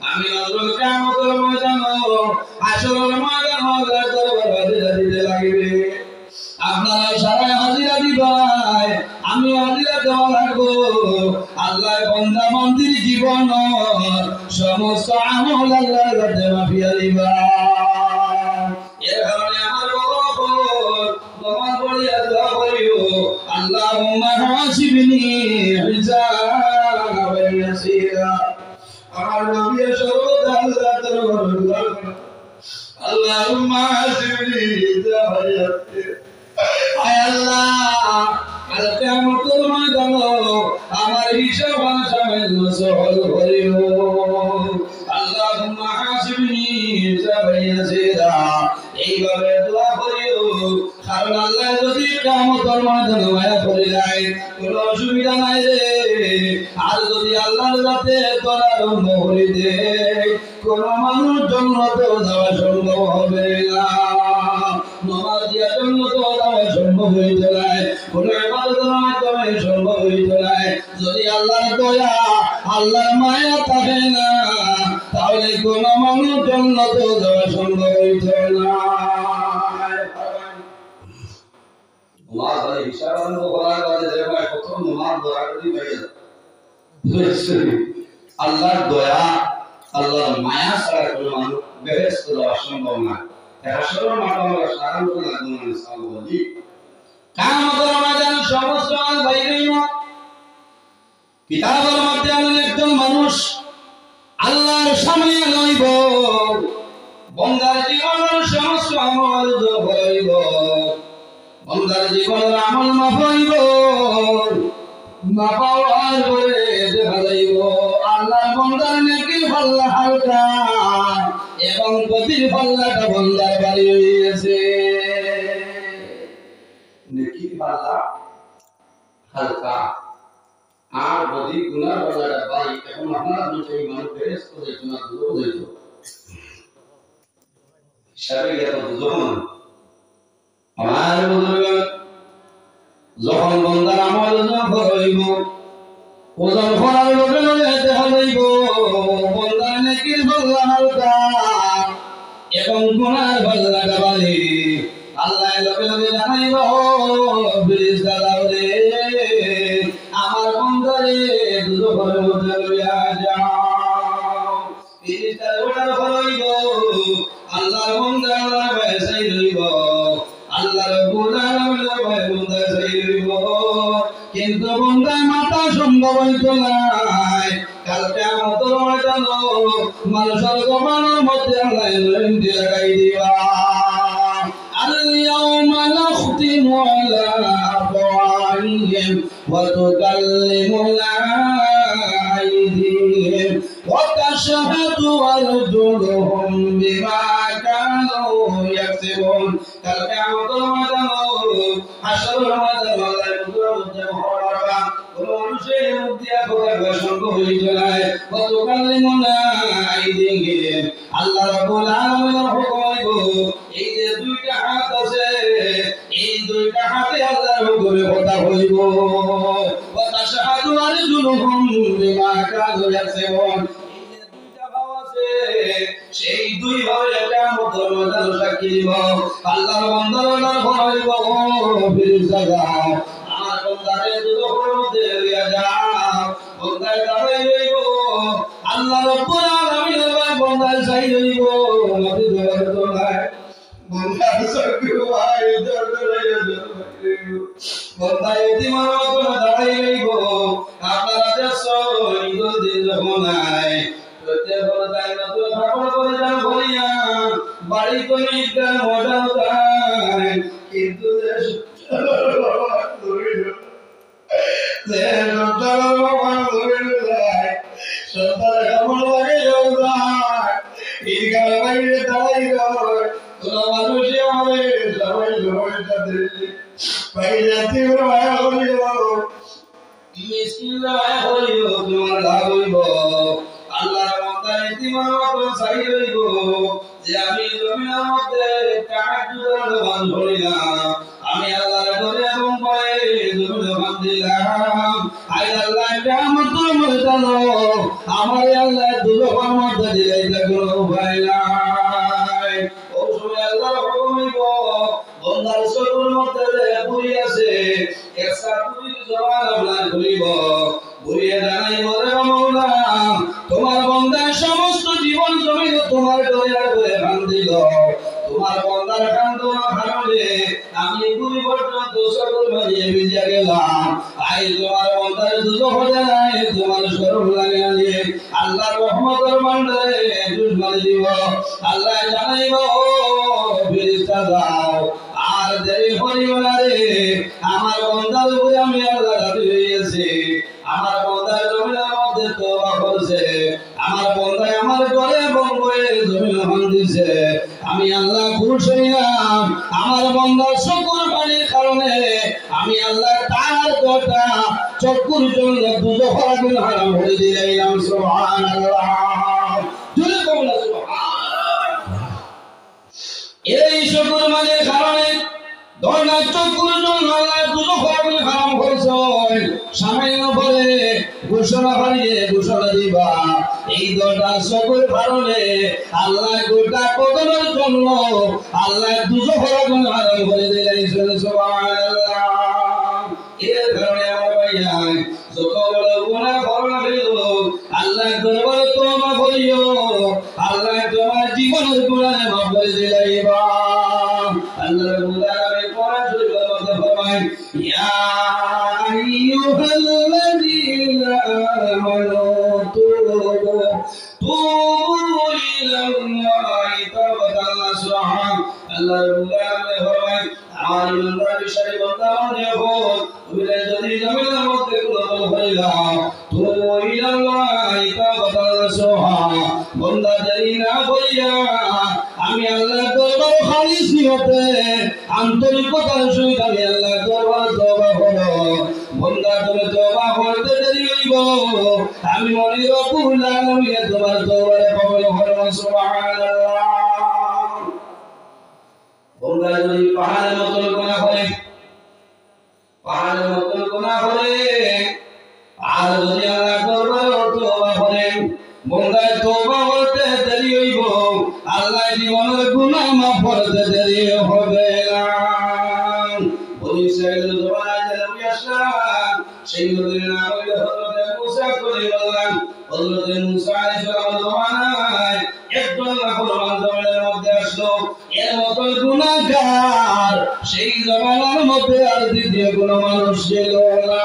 আমি আল্লাহ কিয়ামতের ময়দানে হাসরের ময়দানে আল্লাহর দরবারে দিতে লাগবে আপনারা সবাই হাজিরা দিবাই আমি হাজিরা দেওয়া লাগবো আল্লাহ বান্দা বান্দির জীবন সমস্ত আমল আল্লাহর কাছে মাফিয়া দিবা এর কারণে আমার তোমার বলিয়া দোয়া করিও আল্লাহুম্মা হাসিবনি হিসাবান ইয়াসীরা আমার নবী সর্বদা আল্লাহর দরবারে দোয়া করে আল্লাহুম্মা হাসিবনি হিসাবান ইয়াসীরা আয় আল্লাহ কাল কিয়ামতের ময়দানে আমার হিসাব সামান্য সহল করিও আল্লাহুম্মা হাসিবনি হিসাবান ইয়াসীরা এইভাবে দোয়া করিও কারণ আল্লাহ যদি কিয়ামতের ময়দানে মায়া করে যায় কোনো অসুবিধা নাই রে আর যদি আল্লাহর রাতে তোরা আরম্ভ করে দে কোন মানুষ জান্নাতে যাওয়া সম্ভব হবে না নামাজ দিয়া জান্নাতে যাওয়া সম্ভব হইতে নাই কোন ইবাদতের মাধ্যমে সম্ভব হইতে নাই যদি আল্লাহর দয়া আল্লাহর মায়া থাকে না তাহলে কোন মানুষ জান্নাতে যাওয়া সম্ভব হইতে না নামাজ আলে হিসাব করার বাদে যেবা প্রথম নামাজ দরাগি হয়ে যায় আল্লাহর দয়া আল্লাহর মায়া ছাড়া কোনো মানুষ বেহেশত যাওয়া সম্ভব না আসলে মাথা আমরা সাধারণ করে লাগবে না ইসলাম বলি কিয়ামতের ময়দানে সমস্ত বাইরে কিতাবের মধ্যে একজন মানুষ আল্লাহর সামনে লইব বন্দার জীবনের সমস্ত আমল হইব বন্দার জীবনের আমল মাফ হইব মাফ হওয়ার পরে দেখা যাইব আল্লাহর বন্দার নেকির পাল্লা হালকা এবং গতির পাল্লাটা বন্দার বাড়ি হইয়াছে নেকির পাল্লা হালকা আর গতি গুনার পাল্লাটা বাড়ি এখন আপনারা দুটোই মানুষ বেরেস্ত যাইতো না দুটো যাইতো হিসাবে গেল দুটো আমার বুজুর্গ যখন বন্দার আমল হইব ওজন করার লগে লগে দেখা যাইব বন্দার নেকির পাল্লা হালকা এবং গুনার পাল্লাটা বাড়ি আল্লাহ লগে লগে জানাইব ফেরেশতা রে আমার বন্দারে দুজখের মধ্যে লইয়া যাও ফেরেশতা ওটার হইব আল্লাহর বন্দা আল্লাহর ভয়ে চাই রইব আল্লাহর গুনার ভয়ে বন্দা চাই রইব কিন্তু বন্দা মাথা সম্ভব হইতো নাই কাল কিয়ামতের ময়দানে মানুষের জমানের মধ্যে আল্লাহ লইন্দি লাগাই দিবা اليوم نختم على أفواههم وتكلمنا أيديهم وتشهد أرجلهم بما كانوا يكسبون كالكعبة المدن حشر المدن الله يقول মানুষের মধ্যে প্রকাশ হইতে নাই وتكلمنا أيديهم আল্লাহ রাব্বুল আলামিনের হুকুম হইব এই যে দুইটা হাত আছে এই দুইটা হাতে আল্লাহর হুকুমে কথা হইব وتشهد أرجلهم بما كانوا يكسبون এই যে দুইটা ভাব আছে সেই দুই ভাবে কিয়ামতের ময়দানে সাক্ষী দিব আল্লাহর বান্দার হইব ফেরেশতা আমার বান্দারে দুজখের মধ্যে লইয়া যাও বন্দায় দাঁড়াই রইব আল্লাহ রাব্বুল আলামিনের বন্দায় চাই রইব নবী দোয়া দোলায় বন্দার সরকার ভাই দরদরে বন্দায় যে সন্তানের বাবা ধরে যায় সন্তানের কেমন লাগে যায় ঈদগার বাইরে দাঁড়াই রয় তোরা মানুষে হবে সবাই সবাই সাথে বাইরে তীব্র মায়া করিব মিসকিন মায়া করিব তোমার লাভ হইব আল্লাহর বান্দা ইতিমার মতো চাই হইব যে আমি জমিনের মধ্যে তাহাজ্জুদের নামাজ পড়িলাম আমি আল্লাহর ঘরে এবং পায়ে জমিনে বান্ধিলাম আই আল্লাহ কিয়ামতের ময়দানে আমার আল্লাহ দুজখের মধ্যে দিলে এটা কোনো উপায় নাই ও সময় আল্লাহর হুকুম হইব বন্দার চোখের মধ্যে পুরি আছে একসা পুরি জবান আপনার খুলিব বুড়িয়ে জানাই মরে মাওলা তোমার বান্দার সমস্ত জীবন জমিন তোমার দয়ার করে বান্ধিল তোমার বান্দার কান্দনা কারণে আমি পুরি পর্যন্ত সকল বানিয়ে ভিজে গেলাম আই তোমার বান্দার দুটো হয়ে নাই তোমার স্বরূপ লাগিয়ে আল্লাহর রহমতের বান্দারে দুশ্মন দিব আল্লাহ জানাইব ফেরেশতা দাও আর দেরি হইব না রে আমার বান্দার উপরে আমি আল্লাহ রাজি হয়েছি আমার বান্দা জমিনের মধ্যে তওবা করছে আমার বান্দা আমার ঘরে বঙ্গয়ে জমিন বান্ধিছে আমি আল্লাহ খুশি হইলাম আমার বান্দার শুকর পানির কারণে আমি আল্লাহ তার কথা চক্ষুর জন্য দুজখ আগুন হারাম করে দিলাম সুবহানাল্লাহ জোরে বলুন সুবহানাল্লাহ এই শুকর পানির কারণে দরজা চক্ষুর জন্য আল্লাহ দুজখ আগুন হারাম করেছে সামান্য পরে ঘোষণা বানিয়ে ঘোষণা দিবা এই দরজা সকল কারণে আল্লাহ গোটা কদমের জন্য আল্লাহ দুজখ আগুন হারাম করে দিলেন সুবহানাল্লাহ এর কারণে আমার ভাইয়া যত বড় গুনাহ করো আল্লাহ দরবারে তওবা করিও আল্লাহ তোমার জীবনের গুনাহ মাফ করে দিলাইবা আল্লাহ রাব্বুল আলামিন কোরআন শরীফের মধ্যে ফরমায় ইয়া আইয়ুহাল্লাযীনা আমানু তুবু ইলাল্লাহি তাওবাতান নাসুহা আল্লাহ রাব্বুল আলামিন ফরমায় আমার ইমানদার বিষয়ে বান্দা যখন তুমি যদি জমিনের মধ্যে কোনো হইলাম তুবু ইলাল্লাহি তাওবাতান নাসুহা বান্দা দেরি না করিয়া আমি আল্লাহর দরবারে খালিস নিয়তে আন্তরিকতার সহিত আমি আল্লাহর দরবারে তওবা করো বান্দা তুমি তওবা করতে দেরি হইব আমি মনে রব্বুল আলামিন তোমার তওবারে কবুল করব সুবহানাল্লাহ বান্দা যদি পাহাড়ের মতো গুনাহ করে পাহাড়ের মতো গুনাহ করে আর যদি আল্লাহর দরবারে তওবা করে বান্দা তওবা করতে দেরি হইব আল্লাহ জীবনের গুনাহ মাফ করতে দেরি হবে না বনি ইসরাঈল জমানায় নবী আসলাম সেই নবীর নাম হলো হযরত মুসা কলিমুল্লাহ হযরত মুসা আলাইহিস সালাম জমানায় একজন নাফরমান জমিনের মধ্যে আসলো এর মতো গুনাহগার সেই জমানার মধ্যে আর দ্বিতীয় কোনো মানুষ ছিল না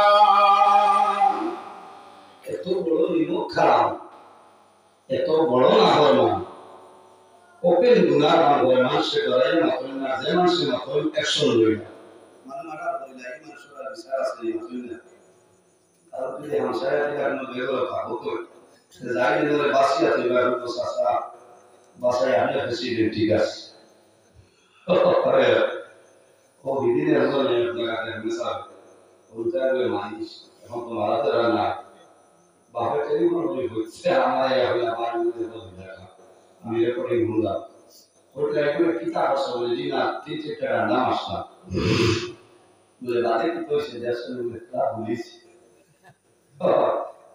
এত বড় নিমক খারাপ এত বড় নাফরমান ওপেন গুনাহ করে মানুষকে ধরাই না করে না যে মানুষের মতো অ্যাকশন লই না মানে মারা বইলা এই মানুষের বিচার আছে মতো না আর যদি হামসায় কারণে বেগল থাকো তো যাই ধরে বাসিয়া তুই বা বসাসা বাসায় আমি প্রেসিডেন্ট ঠিক আছে ও বিদিনের জন্য লাগাতে মিসাল উল্টাবে মাইস এখন তো মারাতে না বাবা টেলিফোন হচ্ছে আমার আমার মধ্যে দেখা আমি রেকর্ডিং শুনলাম ওটা একবার কিতাব আছে বলে দিনা তিন চারটা নাম আসলাম বলে বাদে কি কইছে দেশের মধ্যে তা পুলিশ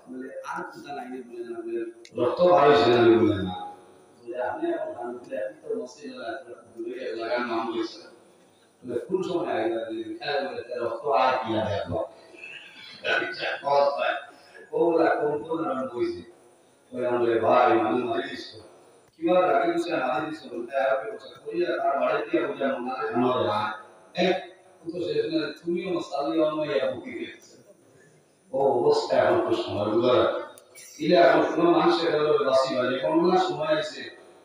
বলে আর কিতা লাইনে বলে না বলে রক্ত বার হইছে না বলে না বলে আপনি এখন জানতে আপনি তো মসজিদে বলে লাগান নাম কইছে বলে কোন সময় আইলা খেলা বলে রক্ত আর কি দেখো কত পায় ওলা কোন কোন নাম কইছে ওই আমলে ভাই মানুষ মারি দিছো কিবা রাগে কিছু মারি দিছো বলতে আর কিছু কইয়া তার বাড়ি দিয়ে বুঝা মনে হয় না এক তো সেখানে তুমিও মশালি অনয়া বুকি গেছে ও অবস্থা এখন তো সময় গুলা ইলে এখন কোন মানুষের হলো বাসি বাজে কোন না সময় আছে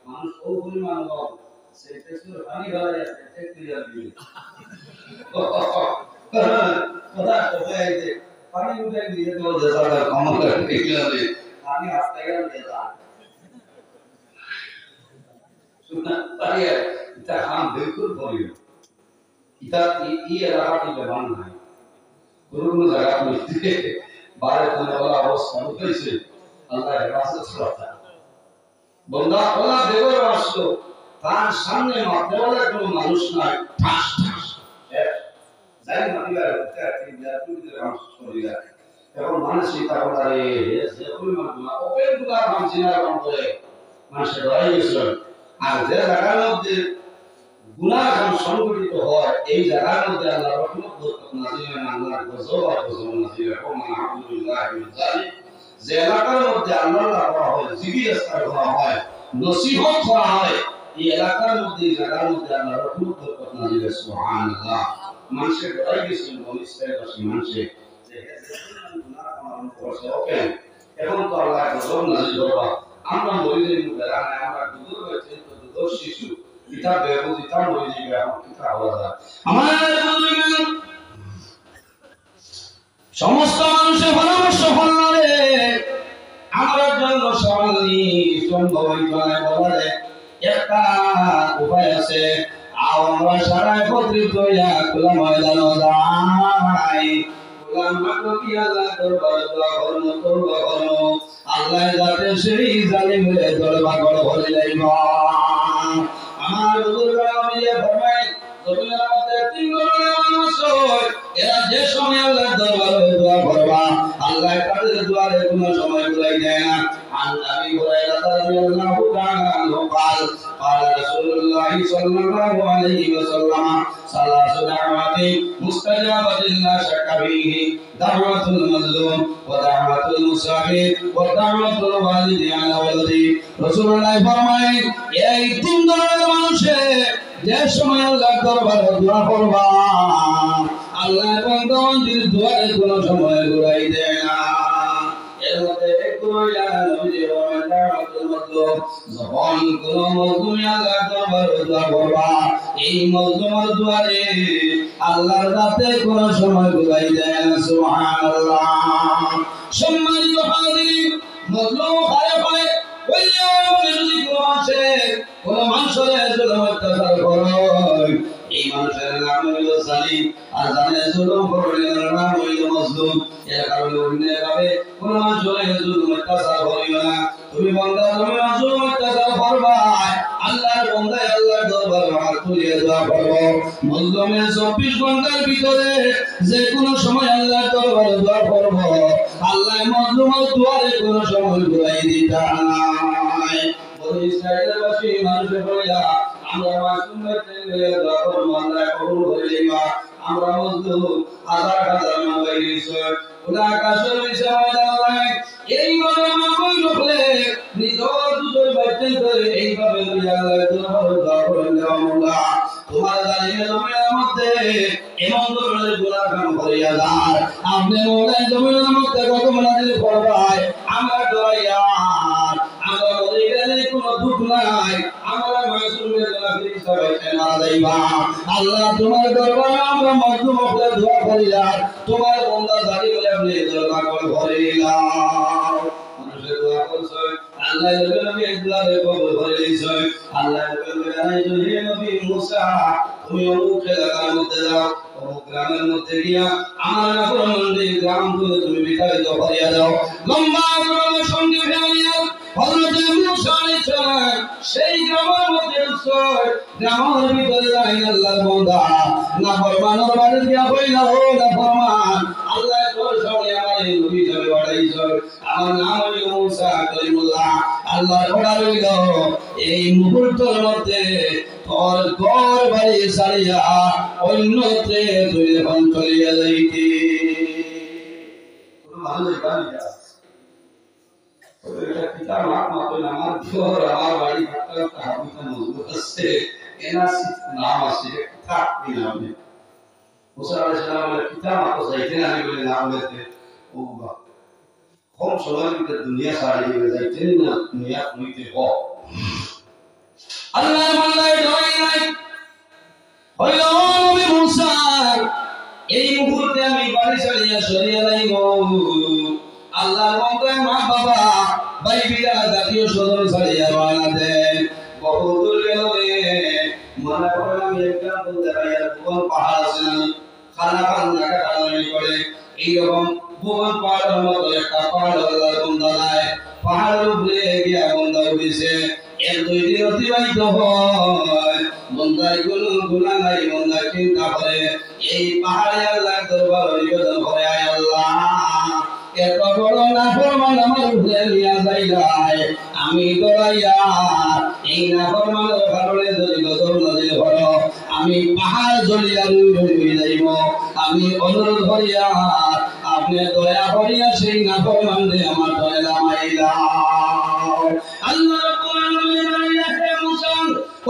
মানুষ ও পরিমাণ কম সেই টেস্টে পানি ঢালা যাচ্ছে টেক ক্লিয়ার দিবে কথা তো হয়েছে পানি উঠে দিয়ে তো দেশাদার কমলা দেখলে আমি আসতে গেলাম দেশা শুননা তাই এটা हम बिल्कुल बोलियो इता ये रहा की जबान है गुरु ने लगा मिलते बारे होने वाला अवस्था कैसे अल्लाह हिफाजत करता बंदा वाला देवर वास्तव तार सामने मारने वाला कोई मानुष ना ठास ठास जाई मारिया रहता है कि यार तू इधर हम छोड़िया এখন মানুষ চিন্তা করে যে কোন মানুষ ওপেন গুলা নাম চিনা নাম করে মানুষ ডরাই গেছিল আর যে জায়গার মধ্যে গুনাহ কাম সংগঠিত হয় এই জায়গার মধ্যে আল্লাহ রহমত বরকত নাযিল হয় আল্লাহর গজব আর গজব নাযিল হয় ওয়া আলহামদুলিল্লাহ মিন যালিক যে এলাকার মধ্যে আল্লাহ করা হয় জিকির আজকার করা হয় নসিহত করা হয় এই এলাকার মধ্যে জায়গার মধ্যে আল্লাহ রহমত বরকত নাযিল হয় সুবহানাল্লাহ মানুষের ডরাই গেছিল বলিস্তায় বসে মানুষে যে গুনাহ কাম করছে ওকে এখন তো আল্লাহ গজব নাযিল করবা আমরা মরিদের মুখে রাখা আমরা দুধ হয়েছে তো দুধ শিশু এটা বেবুজি তা মরিজি এখন কিটা আলাদা আমার বন্ধুগণ সমস্ত মানুষের পরামর্শ ফলরে আমরা জন্য সমালি সম্ভব হইবানে বলে একটা উপায় আছে আমরা সারা একত্রিত হইয়া খোলা ময়দানে যাই গোলাম মাত্র কি আল্লাহ দরবারে দোয়া করব তওবা করব আল্লাহ যাতে সেই জালিমের দরবার করে যাইবা আমার বুজুর্গরা মিলে ফরমায় জমিনের মধ্যে তিন ধরনের মানুষ হয় এরা যে সময় আল্লাহর দরবারে দোয়া করবা আল্লাহ তাদের দোয়ারে কোনো সময় ভুলাই দেয় না عن ابي هريره رضي الله تعالى عنه قال قال رسول الله صلى الله عليه وسلم ثلاث دعوات مستجابه لا شك فيه دعوه المظلوم ودعوه المسافر ودعوه الوالد على ولده رسول الله ফরমায় এই তিন ধরনের মানুষের যে সময় আল্লাহর দরবারে দোয়া করবা আল্লাহ বান্দাদের দোয়ারে কোনো সময় ঘুরাই দেয় না এর মধ্যে একটু হইলা নবীজি বলেন দাওয়াতুল মাযলুম যখন কোনো মজলুম আল্লাহর দরবারে দোয়া করবা এই মজলুমের দোয়ারে আল্লাহর যাতে কোনো সময় ঘুরাই দেয় না সুবহানাল্লাহ সম্মানিত হাজির মজলুম হয় হয় ওইয়া যদি কোনো মানুষের জুলুম অত্যাচার করে এই মানুষের নাম হইল জালিম আর জানে জুলুম করলে নাম হইল মজলুম এর কারণে অন্যভাবে কোন মানুষের জুলুম অত্যাচার করিও না তুমি বান্দা তুমি জুলুম অত্যাচার করবা আল্লাহর বান্দা আল্লাহর দরবারে হাত তুলে দোয়া করো মজলুমের 24 ঘন্টার ভিতরে যে কোনো সময় আল্লাহর দরবারে দোয়া করব আল্লাহ মজলুমের দোয়ারে কোনো সময় ঘুরাই দিতা না বনি ইসরাইলের বাসী মানুষে বলিয়া আমরা মাসুম হইতে দোয়া করব আল্লাহ কবুল করে দিবা আমরা মজলুম হাজার হাজার মাওলাই দিছে ওলা আকাশের বিষয় আল্লাহ এইভাবে মাওলাই রখলে নিজর দুজোর বাইতে করে এইভাবে আল্লাহ দোয়া করেন আল্লাহ তোমার জালিমের জমিনের মধ্যে এমন ধরনের গুনাহ কাম করিয়া যায় আপনি মোলাই জমিনের মধ্যে কত মনাজিল করবাই আমরা দয়া আমরা বলি গেলে কোনো দুঃখ নাই আমরা মাসুমের জন্য ফিরিস্তা হইতে মারা যাইবা আল্লাহ তোমার দরবারে আমরা মজলুম হলে দোয়া করিলাম তোমার বান্দা জালিমের আপনি দরবার করে ভরিলাম মানুষের দোয়া করছে আল্লাহ নবী ইসলামে কবুল করে দিয়েছে আল্লাহ নবী জানাইছে হে নবী মুসা তুমি অমুক এলাকার মধ্যে যাও অমুক গ্রামের মধ্যে গিয়া আমার নাফরমানদের গ্রাম থেকে তুমি বিতাড়িত করিয়া দাও লম্বা করে সঙ্গে ফেলিয়া হযরত মুসা আলাইহিস সালাম সেই গ্রামের মধ্যে গ্রামের ভিতরে লাইন আল্লাহর বান্দা নাফরমানের বাড়ি গিয়া কইলা ও নাফরমান আল্লাহ তোর সামনে আমার নবী যাবে বাড়াইছো আমার নাম হলো মুসা কালিমুল্লাহ আল্লাহ অর্ডার হইল এই মুহূর্তের মধ্যে তোর ঘর বাড়ি ছাড়িয়া অন্যত্রে তুই এখন চলিয়া যাইতি কোনো মানুষ জানি না এটা কিতাব মাত্র আমার ঘর আমার বাড়ি একটা হাবিতা মজবুত আছে এনার নাম আছে থাকবি না আমি মুসা আলাইহিস সালামের কিতাব মাত্র যাইতে না বলে নাম লেতে ও বাবা কম সময়ের ভিতরে দুনিয়া ছাড়িয়ে যাইতে না দুনিয়া হইতে হ আল্লাহ মাল্লাই ডয় নাই হইল নবী মুসা এই মুহূর্তে আমি বাড়ি ছাড়িয়া সরিয়ে লাইব আল্লাহর বান্দা মা বাবা ভাই বিরা জাতীয় সদর ছাড়িয়া রওনা দেন বহু দূর গেল মনে পড়ে আমি একটা বলতে পারি আর ভুবন পাহাড় আছে না খানা খান জায়গা টানানি করে এইরকম ভুবন পাহাড়ের মতো একটা পাহাড় আল্লাহর বান্দা নাই পাহাড়ের উপরে গিয়া বান্দা উঠেছে এর 2 দিন অতিবাহিত হয় বান্দার কোনো গুনাহ নাই বান্দা চিন্তা করে এই পাহাড়ে আল্লাহর দরবারে নিবেদন করে আয় আল্লাহ এত বড় নাফরমান আমার উপরে নিয়া যাইলাই আমি দরাইয়া এই নাফরমানের কারণে যদি গজব নদী হলো আমি পাহাড় জ্বলিয়া রুই যাইব আমি অনুরোধ করিয়া আপনি দয়া করিয়া সেই নাফরমানকে আমার দয়া নামাইলা আল্লাহ রাব্বুল আলামিন হে মুসা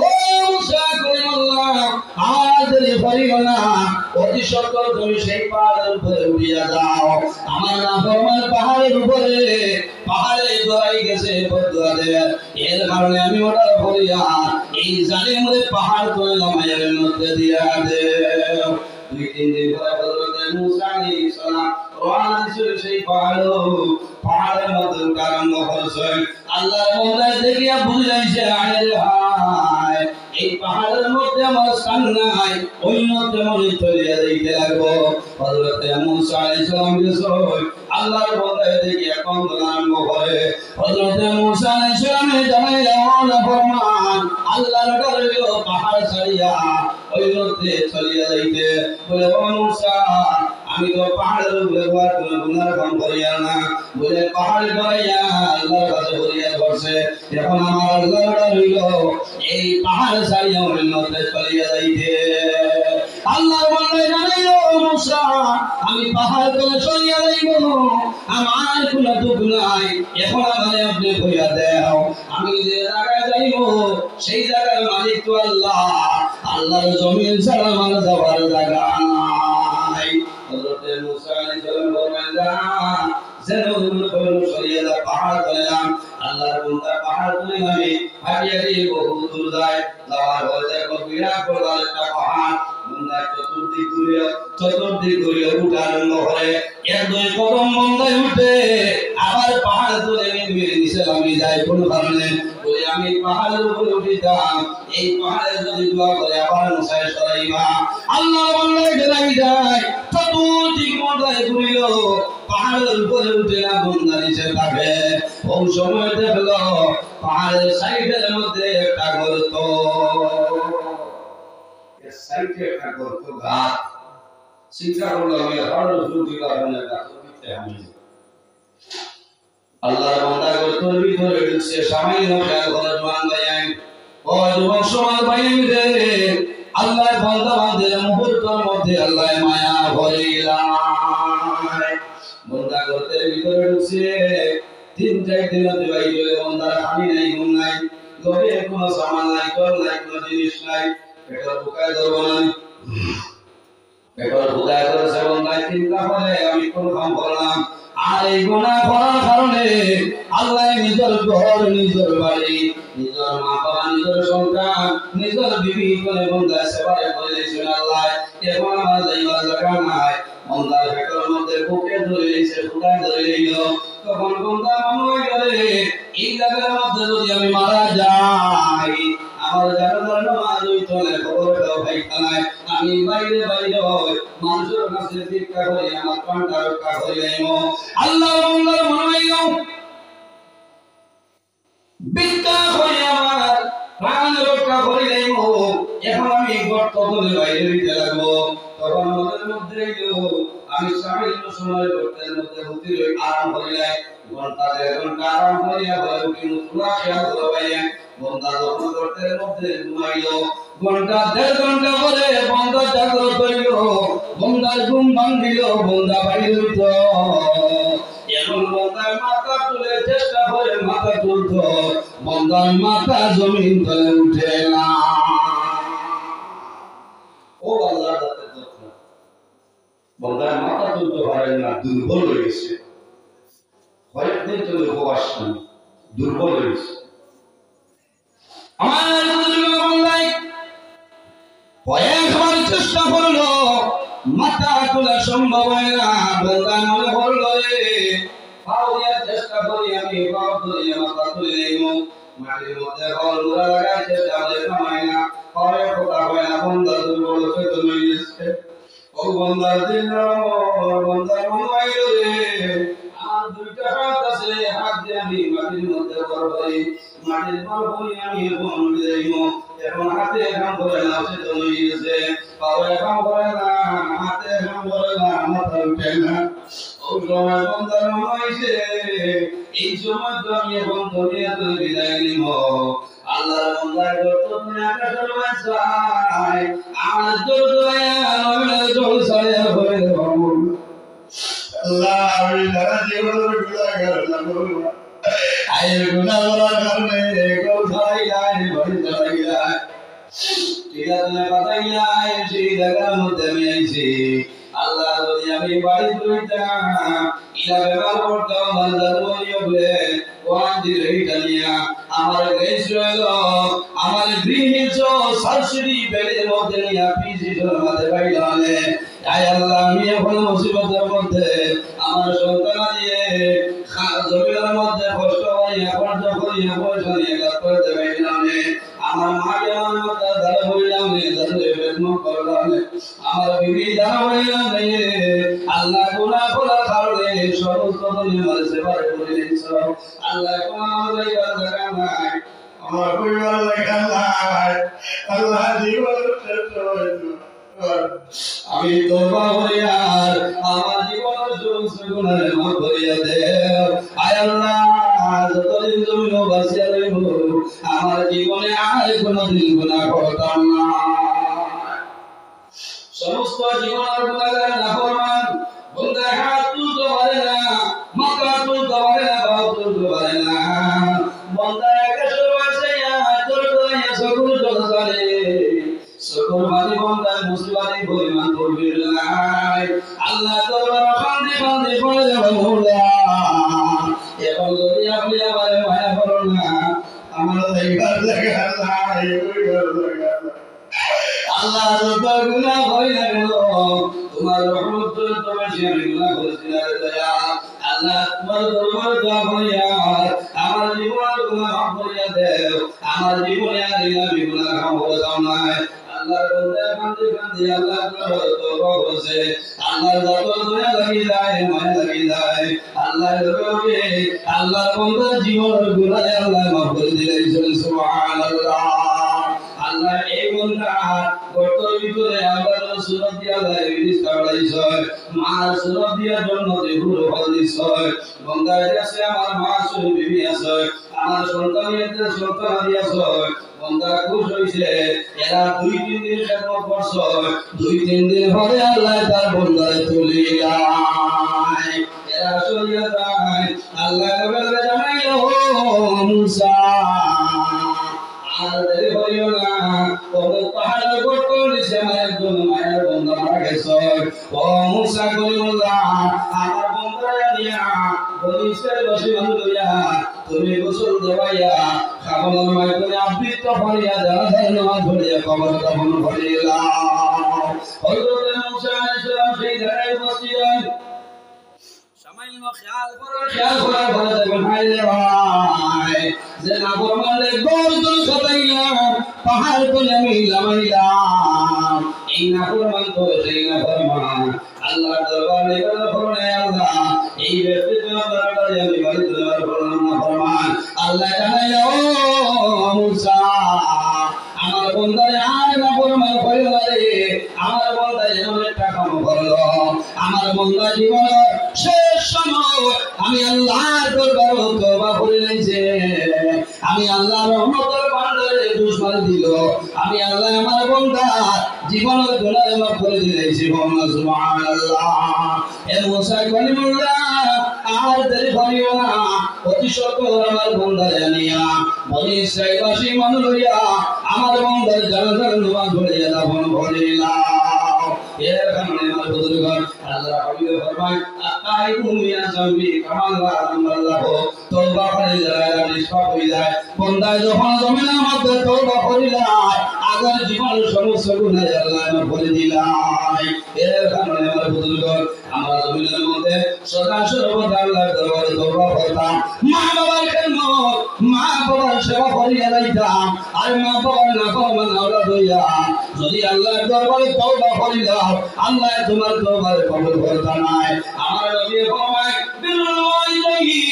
ও মুসা করিমুল্লাহ আজ করিও না অতি সত্তর তুমি সেই পাহাড়ের উপরে উঠিয়া যাও আমার নাফরমান পাহাড়ের উপরে পাহাড়ে দরাই গেছে বদুয়া দেয় এর কারণে আমি ওটা করিয়া এই জালিমের পাহাড় করে নামাইয়ের মধ্যে দিয়া দে 2-3 দিন পরে হযরত মুসা আলাইহিস সালাম রওনা দিয়েছিল সেই পাহাড়ের মধ্যে আরম্ভ করেছেন আল্লাহর বান্দা দেখিয়া বুঝাইছে আয় হায় এই পাহাড়ের মধ্যে আমার স্থান নাই অন্য তেমন চলিয়া যাইতে লাগবো হযরত মুসা আলাইহিস সালাম গেছেন আল্লাহর বান্দা দেখিয়া কন্দন আরম্ভ করে হযরত মুসা আলাইহিস সালামে জানাইলেন না ফরমান আল্লাহর ডরে পাহাড় ছাড়িয়া অন্যতে চলিয়া যাইতে বলে ও মুসা আমি তো পাহাড়ের উপরে গুনার কাম করিয়া না বলে পাহাড় করিয়া আল্লাহর কাছে বলিয়া করছে এখন আমার আল্লাহর ডর হইল এই পাহাড় ছাড়িয়া অন্যতে চলিয়া যাইতে আল্লাহর বান্দা জানাইলো মুসা আমি পাহাড় করে চলিয়া যাইব আমার কোনো দুঃখ নাই এখন আমারে আপনি কইয়া দাও আমি যে জায়গায় যাইব সেই জায়গার মালিক তো আল্লাহ আল্লাহর জমিন ছাড়া আমার যাওয়ার জায়গা নাই হযরত মুসা আলাইহিস সালাম বলেন যেন কোনো সরিয়ে দা পাহাড় করলাম আল্লাহর বান্দা পাহাড় করে আমি হাঁটিয়ে দিয়ে বহু দূর যায় যাওয়ার পরে দেখো বিরাট বড় একটা পাহাড় বান্দা চতুর্দিক ঘুরে উঠা আরম্ভ করে 1-2 কদম বান্দায় উঠে আবার পাহাড় তুলে নিচে আমি যাই কোন কারণে বলে আমি পাহাড়ের উপরে উঠিতাম এই পাহাড়ে যদি দোয়া করে আবার মুসায় সরাইবা আল্লাহর বান্দাকে লাগি যায় চতুর্দিক বান্দায় ঘুরিল পাহাড়ের উপরে উঠে না বান্দা নিচে থাকে ওই সময় দেখলো পাহাড়ের সাইডের মধ্যে একটা গর্ত এর সাইডে একটা গর্ত ঘাট চিন্তা করলো আমি হর রুটি কারণে গাছতে আমি আল্লাহর বান্দা গর্তের ভিতরে ঢুকছে সামান্য খেয়াল করে জোয়ান ভাইয়ান ও যুবক সমাজ ভাইয়ান রে আল্লাহর বান্দা বান্দার মুহূর্তের মধ্যে আল্লাহ মায়া ভরিলায় বান্দা গর্তের ভিতরে ঢুকছে 3-4 দিন অতিবাহিত হয়ে বান্দার খানি নাই ঘুম নাই ঘরে কোনো সামান নাই কল নাই কোনো জিনিস নাই পেটের বুকায় ধরবো না পেটের বুকায় ধরেছে বান্দায় চিন্তা করে আমি কোন কাম করলাম আর এই গুনাহ করার কারণে আল্লাহ নিজের ঘর নিজের বাড়ি নিজের মা বাবা নিজের সন্তান নিজের বিবি করে বান্দা সেবা করে দিয়েছেন আল্লাহ এখন আমার যাইবার জায়গা নাই বান্দার পেটের মধ্যে বুকে ধরে নিয়েছে বুকায় ধরে নিল তখন বান্দা মনে হয় গেলে এই জায়গার মধ্যে যদি আমি মারা যাই আমার জানাজার নামাজ হইতো না খবরটাও পাইতা নাই আমি বাইরে হই মানুষের কাছে ভিক্ষা করি আমার প্রাণটা রক্ষা করে নেব আল্লাহ বান্দার মনে হইল ভিক্ষা করে আমার প্রাণ রক্ষা করে নেব এখন আমি গর্ত ধরে বাইরে হইতে লাগবো তখন মনের মধ্যে আমি সামান্য সময় গর্তের মধ্যে উঠি আরাম করিলাই ঘন্টা 1.5 ঘন্টা আরাম করিয়া ঘরে উঠি পুরা খেয়াল করে পাইয়া বন্দা যখন গর্তের মধ্যে ঘুমাইলো ঘন্টা 1.5 ঘন্টা পরে বন্দা জাগ্রত হইল বন্দার ঘুম ভাঙিল বন্দা বাইরে হইত এখন বন্দার মাথা তুলে চেষ্টা করে মাথা তুলত বন্দার মাথা জমিন তলে উঠে না ও আল্লাহ বন্দার মাথা তুলতে পারে না দুর্বল হয়ে গেছে কয়েকদিন চলে উপবাস দুর্বল হয়ে গেছে আমার বন্দায় কয়েকবার চেষ্টা করলো মাথা তোলা সম্ভব হয় না বন্ধা মনে করলো পাও দিয়া চেষ্টা করি আমি পাও তুলি মাথা তুলি নেব মাটির মধ্যে কল মুড়া লাগাই চেষ্টা করে কামাই না পরে কথা হয় না বন্ধা দুর্বল চৈতন্য এসছে ও বন্ধা দিন বন্ধা মনে হয় রে আমার দুইটা হাত আছে হাত দিয়ে আমি মাটির মধ্যে বড় করি মাটির পর করি আমি বন যাইব এখন হাতে কাম করে না চৈতন্য এসছে পাওয়ে কাম করে না হাতে কাম করে না মাথা উঠে না ও সময় বন্ধার হয়েছে এই সময় তো আমি এখন দুনিয়াতে বিদায় নিব আল্লাহর বন্ধার করতে তুমি আকাশের বাসায় আমার দোয়া আমার জলসায় হয়ে যাব আল্লাহ আমি সারা জীবন গুনাহগার লাগব আয়ের গুনাহ করার কারণে কেউ ছাড়াই যায় ভয় ছাড়াই যায় ঠিক আছে কথাই নাই সেই জায়গার মধ্যে আমি আইছি আল্লাহ যদি আমি বাড়ি তুইতাম ইলা ব্যবহার করতাম আল্লাহ বলে কোরআন দিলে এটা নিয়া আমার গ্রেস রইল আমার গৃহীত সারসরি বেলের মধ্যে নিয়া পিজির মধ্যে বাইলানে তাই আল্লাহ আমি এখন মুসিবতের মধ্যে আমার সন্তান দিয়ে জমির মধ্যে কষ্ট হয় এখন যখন পয়সা নিয়ে কাজ করতে বাইলানে আমার মা যেমন মধ্যে ধরে হইলাম ধরে বেদম করলাম আমার বিবি ধরা হইলাম আল্লাহ গুনাহ করার কারণে সমস্ত দুনিয়া সেবার করে দিয়েছ আল্লাহ কোন আমাদের জায়গা নাই আমার পরিবার জায়গা নাই আল্লাহ জীবন আমি তোবা হইয়ার আমার জীবনের সমস্ত গুনাহের মাফ করিয়া দেও আয় আল্লাহ যতদিন জমিন বাঁচিয়া রইব আমার জীবনে আর কোনদিন গুনাহ করতাম না সমস্ত জীবনের গুনাহগার নাফরমান বন্ধা হাত তুলতে পারে না মাথা তুলতে পারে না পা তুলতে পারে না বন্ধা আকাশের বাসাইয়া তোর দয়া সকল জলসারে সকল বাড়ি বন্ধা মুসিবাতি পরিমাণ করবি নাই আল্লাহ তোর শান্তি শান্তি পড়ে যাবে মোলা এখন যদি আপনি আমার মায়া করো না আমার জায়গা নাই আল্লাহ যত গুনাহ করি না কেন তোমার রহমত তো বেশি আমি গুনাহ করেছি না দয়া আল্লাহ তোমার দরবার দোয়া করিয়া আমার জীবনের গুনাহ মাফ করিয়া দেও আমার জীবনে আর আমি গুনাহ কাম করতাম না আল্লাহ বন্দে কান্দে কান্দে আল্লাহ তওবা করেছে আল্লাহ যত দয়া লাগি যায় মায়া লাগি যায় আল্লাহ রবে আল্লাহ বন্দে জীবনের গুনাহ আল্লাহ মাফ করে দিলেন সুবহানাল্লাহ আল্লাহ এই বন্ধা গর্তের ভিতরে আবার সুরত দিয়া যায় বিস্তার বাড়াইছে মা সুরত দিয়ার জন্য দেহুর ফল দিছে বন্ধা আছে আমার মা সুর বিবি আছে আমার সন্তানের সন্তান দিয়াছে বন্ধা খুশ হইছে এরা 2-3 দিন খেদমত করছে 2-3 দিন পরে আল্লাহ তার বন্দারে তুলিয়া এরা চলিয়া যায় আল্লাহ বলে জানাইলো মুসা আর দেরি হইও না কোন পাহাড়ের গর্ত নিচে আমার একজন মায়ের বন্ধা মারা গেছে ও মুসা করিমুল্লাহ আমার বন্ধা নিয়া বলিসের বসে লইয়া তুমি গোসল দেবাইয়া খাবনের মায়ের করে আবৃত্ত করিয়া জানাজার নামাজ পড়িয়া কবর দাফন করিলা হযরত মুসা আলাইহিস সালাম সেই জায়গায় বসিলেন সামান্য খেয়াল করার পরে দেখবেন হাইরে ভাই যে না বললে গর্দন খাটাইলাম পাহাড় তুলে আমি লামাইলাম এই না ফরমান তো সেই না ফরমান আল্লাহর দরবারে বলা ফরমানে আল্লাহ এই ব্যক্তি দরবারে আমি বাড়ি দেওয়ার ফরমান না ফরমান আল্লাহ জানাইলো মুসা আমার বন্দায় আর না ফরমান করিল রে আমার বন্দায় এমন একটা কাম করলো আমার বন্দা জীবনের শেষ সময় আমি আল্লাহর দরবারে তওবা করে নিয়েছে আমি আল্লাহর রহমতের ভান্ডারে দুশ্মন দিল আমি আল্লাহ আমার বন্দা জীবনের গুনাহ মাফ করে দিয়েছি সুবহানাল্লাহ এ মুসা কলিমুল্লাহ আর দেরি করিও না অতি সত্বর আমার বন্দা জানিয়া বনি ইসরাঈলবাসী মান লইয়া আমার বন্দার জানাজার নামাজ পড়িয়া দাফন করিলাম এর কারণে আমার বুজুর্গগণ আল্লাহ হাবিব ফরমায় আতাইকুম ইয়া যামবি কামাল্লাহ আল্লাহ তওবা করে যায় নিষ্পাপ হয়ে যায় বন্দা যখন জমিনের মধ্যে তওবা করিলা আর আগের জীবনের সমস্ত গুনাহ আল্লাহ মাফ করে দিলাই। এর কারণে আমার বুজুর্গ আমরা জমিনের মধ্যে সদা সর্বদা আল্লাহর দরবারে তওবা করতাম, মা বাবার খেদমত, মা বাবার সেবা করিয়া যাইতাম। আর মা বাবার নাফরমান আওলাদ হইয়া যদি আল্লাহর দরবারে তওবা করিলাম, আল্লাহ তোমার তওবার কবুল করতা নাই। আমার নবী ফরমায় বিরুল ওয়ালিদাইনি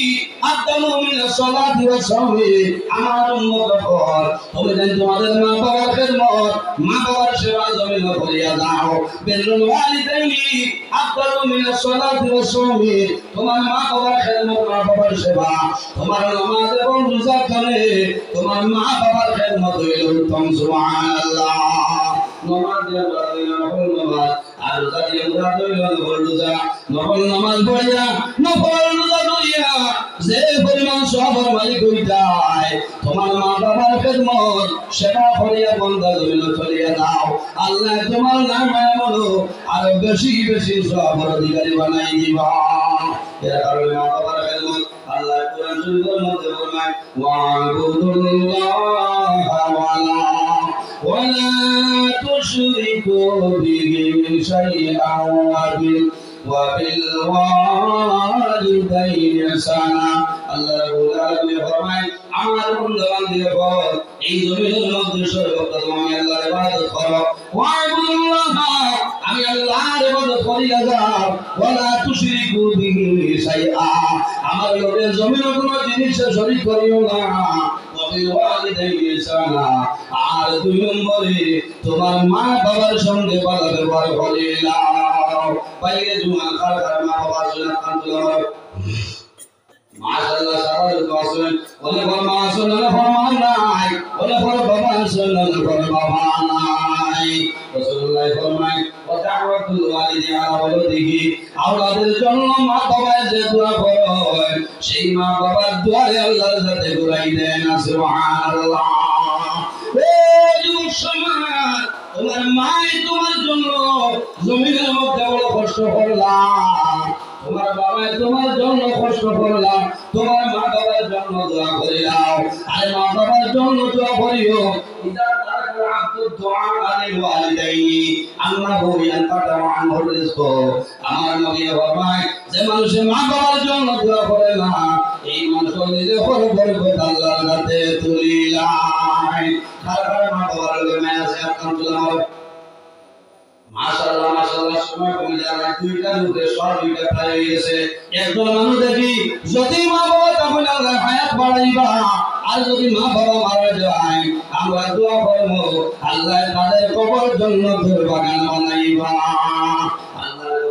আফদালু মিনাস সালাতি ওয়াস সাওমি। আমার উম্মত কর তুমি যেন তোমাদের মা বাবার খেদমত, মা বাবার সেবা জমিন করিয়া দাও। বিরুল ওয়ালিদাইনি আফদালু মিনাস সালাতি ওয়াস সাওমি। তোমার মা বাবার খেদমত, মা বাবার সেবা, তোমার নামাজ এবং রোজা করে তোমার মা বাবার খেদমত হইল উত্তম। সুবহানাল্লাহ। নামাজ দিয়ে নফল নামাজ আর রোজা দিয়ে নফল রোজা, নফল নামাজ পড়িয়া নফল রোজা করিয়া যে পরিমাণ সওয়াবের মালিক হইতাই, তোমার মা বাবার খেদমত সেবা করিয়া বান্দা জমিন চলিয়া দাও, আল্লাহ তোমার নাম বলো আরো বেশি বেশি সওয়াবের অধিকারী বানাই দিবা। এর কারণে মা বাবার খেদমত আল্লাহ কোরআন শরীফের মধ্যে ফরমায় ওয়া'বুদুল্লাহা ওয়ালা তুশরিকু বিহি শাইআন ওয়াবিল ওয়ালিদাইনি ইহসানা। আল্লাহ রাব্বুল আলামিন ফরমায় আমার বান্দাবান্দিদের বল এই জমিনের মধ্যে সর্বদা তুমি আল্লাহর ইবাদত করো, ওয়া'বুদুল্লাহা আমি আল্লাহর ইবাদত করিয়া যাও, ওয়ালা তুশরিকু বিহি শাইআ আমার লগে জমিনে কোনো জিনিস শরীক করিও না, ওয়াবিল ওয়ালিদাইনি ইহসানা আর দুই নম্বরে তোমার মা বাবার সঙ্গে ভালো ব্যবহার করিও। বাইরে জুমা খার মা বাবার সঙ্গে কান্তলাম মাশাআল্লাহ সারার দোয়াছেন ওলে ফরমা আসলে ফরমান নাই, ওলে ফর বাবা আসলে ফর বাবা নাই। রাসূলুল্লাহ ফরমায় ওয়া দাওয়াতুল ওয়ালিদি আলা ওয়ালিদিহি আওলাদের জন্য মা বাবা যে দোয়া করে সেই মা বাবার দোয়ারে আল্লাহর সাথে ঘুরাই দেন। সুবহানাল্লাহ। ও যুবক সমাজ, তোমার মাই তোমার জন্য জমিনের মধ্যে বড় কষ্ট করলাম, তোমার বাবাই তোমার জন্য কষ্ট করলাম, তোমার মা বাবার জন্য দোয়া করিলাম। আর মা বাবার জন্য দোয়া করিও ইদা তারাকা আব্দু দুআ আলিল ওয়ালিদাইনি আল্লাহু ইয়ানকাতা আনহু রিজক। আমার নবী ফরমায় যে মানুষ মা বাবার জন্য দোয়া করে না এই মানুষ নিজে বরকত আল্লাহর কাছে তুলিলায়। কার মা বাবার লগে মায়া আছে আপনার তুলাম মাশাআল্লাহ মাশাআল্লাহ সময় কমে যায়, দুইটা লোকে সব দুইটা প্রায় হয়ে গেছে। একজন মানুষ দেখি যদি মা বাবা তাহলে আল্লাহ হায়াত বাড়াইবা, আর যদি মা বাবা মারা যায় আমরা দোয়া করব আল্লাহ তাদের কবর জন্য তোর বাগান বানাইবা। আল্লাহর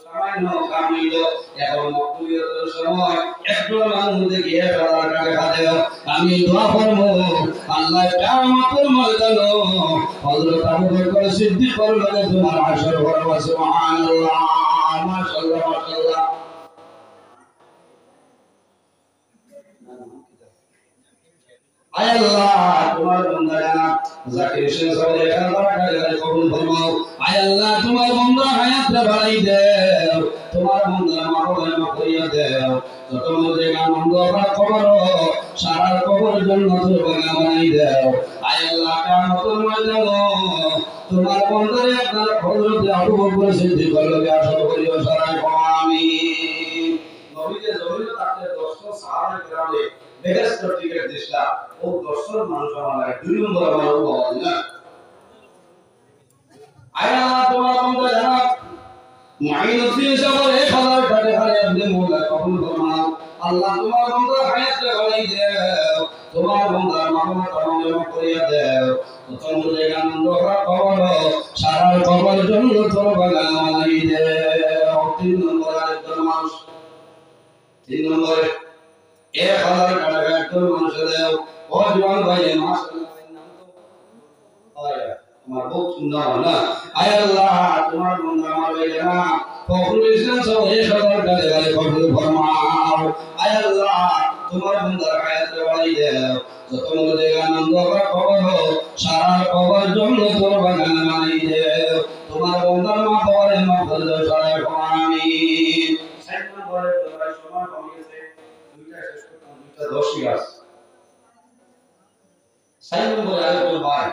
সামান্য কামিল এখন মকবুলিয়তের সময় একজন মানুষ দেখি এবার কাকে খাদেও আমি দোয়া করব আল্লাহ কিয়ামতের ময়দানে হযরত আবু বকর সিদ্দিকের লগে তোমার হাসর করব। সুবহানাল্লাহ মাশাআল্লাহ মাশাআল্লাহ। আয় আল্লাহ তোমার বান্দা জানাব জাকির হোসেন সাহেব এখান থেকে কবুল ফরমাও। আয় আল্লাহ তোমার বান্দা হায়াতটা বাড়াই দাও, তোমার বান্দা মাওলানা মাফ করিয়া দাও, যত মধ্যে আনন্দ আর কবর সারা কবর জান্নাতের বাগান বানাই দাও। আয় আল্লাহ কিয়ামতের ময়দানে তোমার বান্দারে আপনার হযরত আবু বকর সিদ্দিকের লগে আসর করিও সারা আমিন। নবীকে জমিনে তাতে 10 সাহাবা কেরামে বেহেশত টিকেট দিছলা ও 10 মানুষ আমার দুই নম্বর আমার বাবা না। আয় আল্লাহ তোমার বান্দা জানাব মুঈনুদ্দিন সাহেব 1000 টাকা হারে আপনি মোলা কবুল ফরমাও। আল্লাহ তোমার বান্দা হায়াতে বাড়াই দাও, তোমার বান্দা মাহমুদ তামাম করিয়া দাও, তোমার আনন্দ কবর সারা কবর জন্য তোর বাগান বানাই দাও। 3 নম্বর আরেকজন মানুষ 3 নম্বরে 1000 টাকা একজন মানুষ দাও। ও জওয়ান ভাই মাশাআল্লাহ নাম তো আয়া আমার বহুত সুন্দর না। আয় আল্লাহ তোমার বান্দা আমার ভাই না ফখরুল ইসলাম সাহেব 1000 টাকা দেয় কবুল ফরমাও। আয় আল্লাহ তোমার বান্দার হায়াত বাড়াই দাও, যত মধ্যে আনন্দ আর কবর সারা কবর জন্য তোর বাগান বানাই দাও, তোমার বান্দার মা বাবার মাফ করে দাও সারা আমিন। 7 নম্বরে তোমার সময় কমে গেছে, দুইটা শেষ করতে দুইটা 10 আছে। 7 নম্বরে আরেকজন ভাই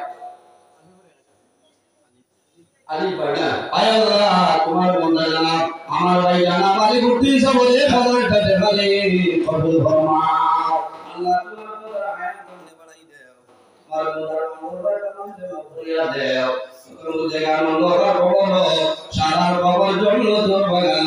আলী ভাই না আয় আল্লাহ তোমার বন্দা জানা আমার ভাই জানা মালি ঘুরতে বলে হাজার টাকা খালি কবুল ফরমাও আল্লাহ তোমার বন্দা হায়াত করতে বাড়াই দাও আমার বন্দার মঙ্গল কাম যেন করিয়া দাও সকল জায়গা মঙ্গল কবর সারার কবর জন্য তোর বাগান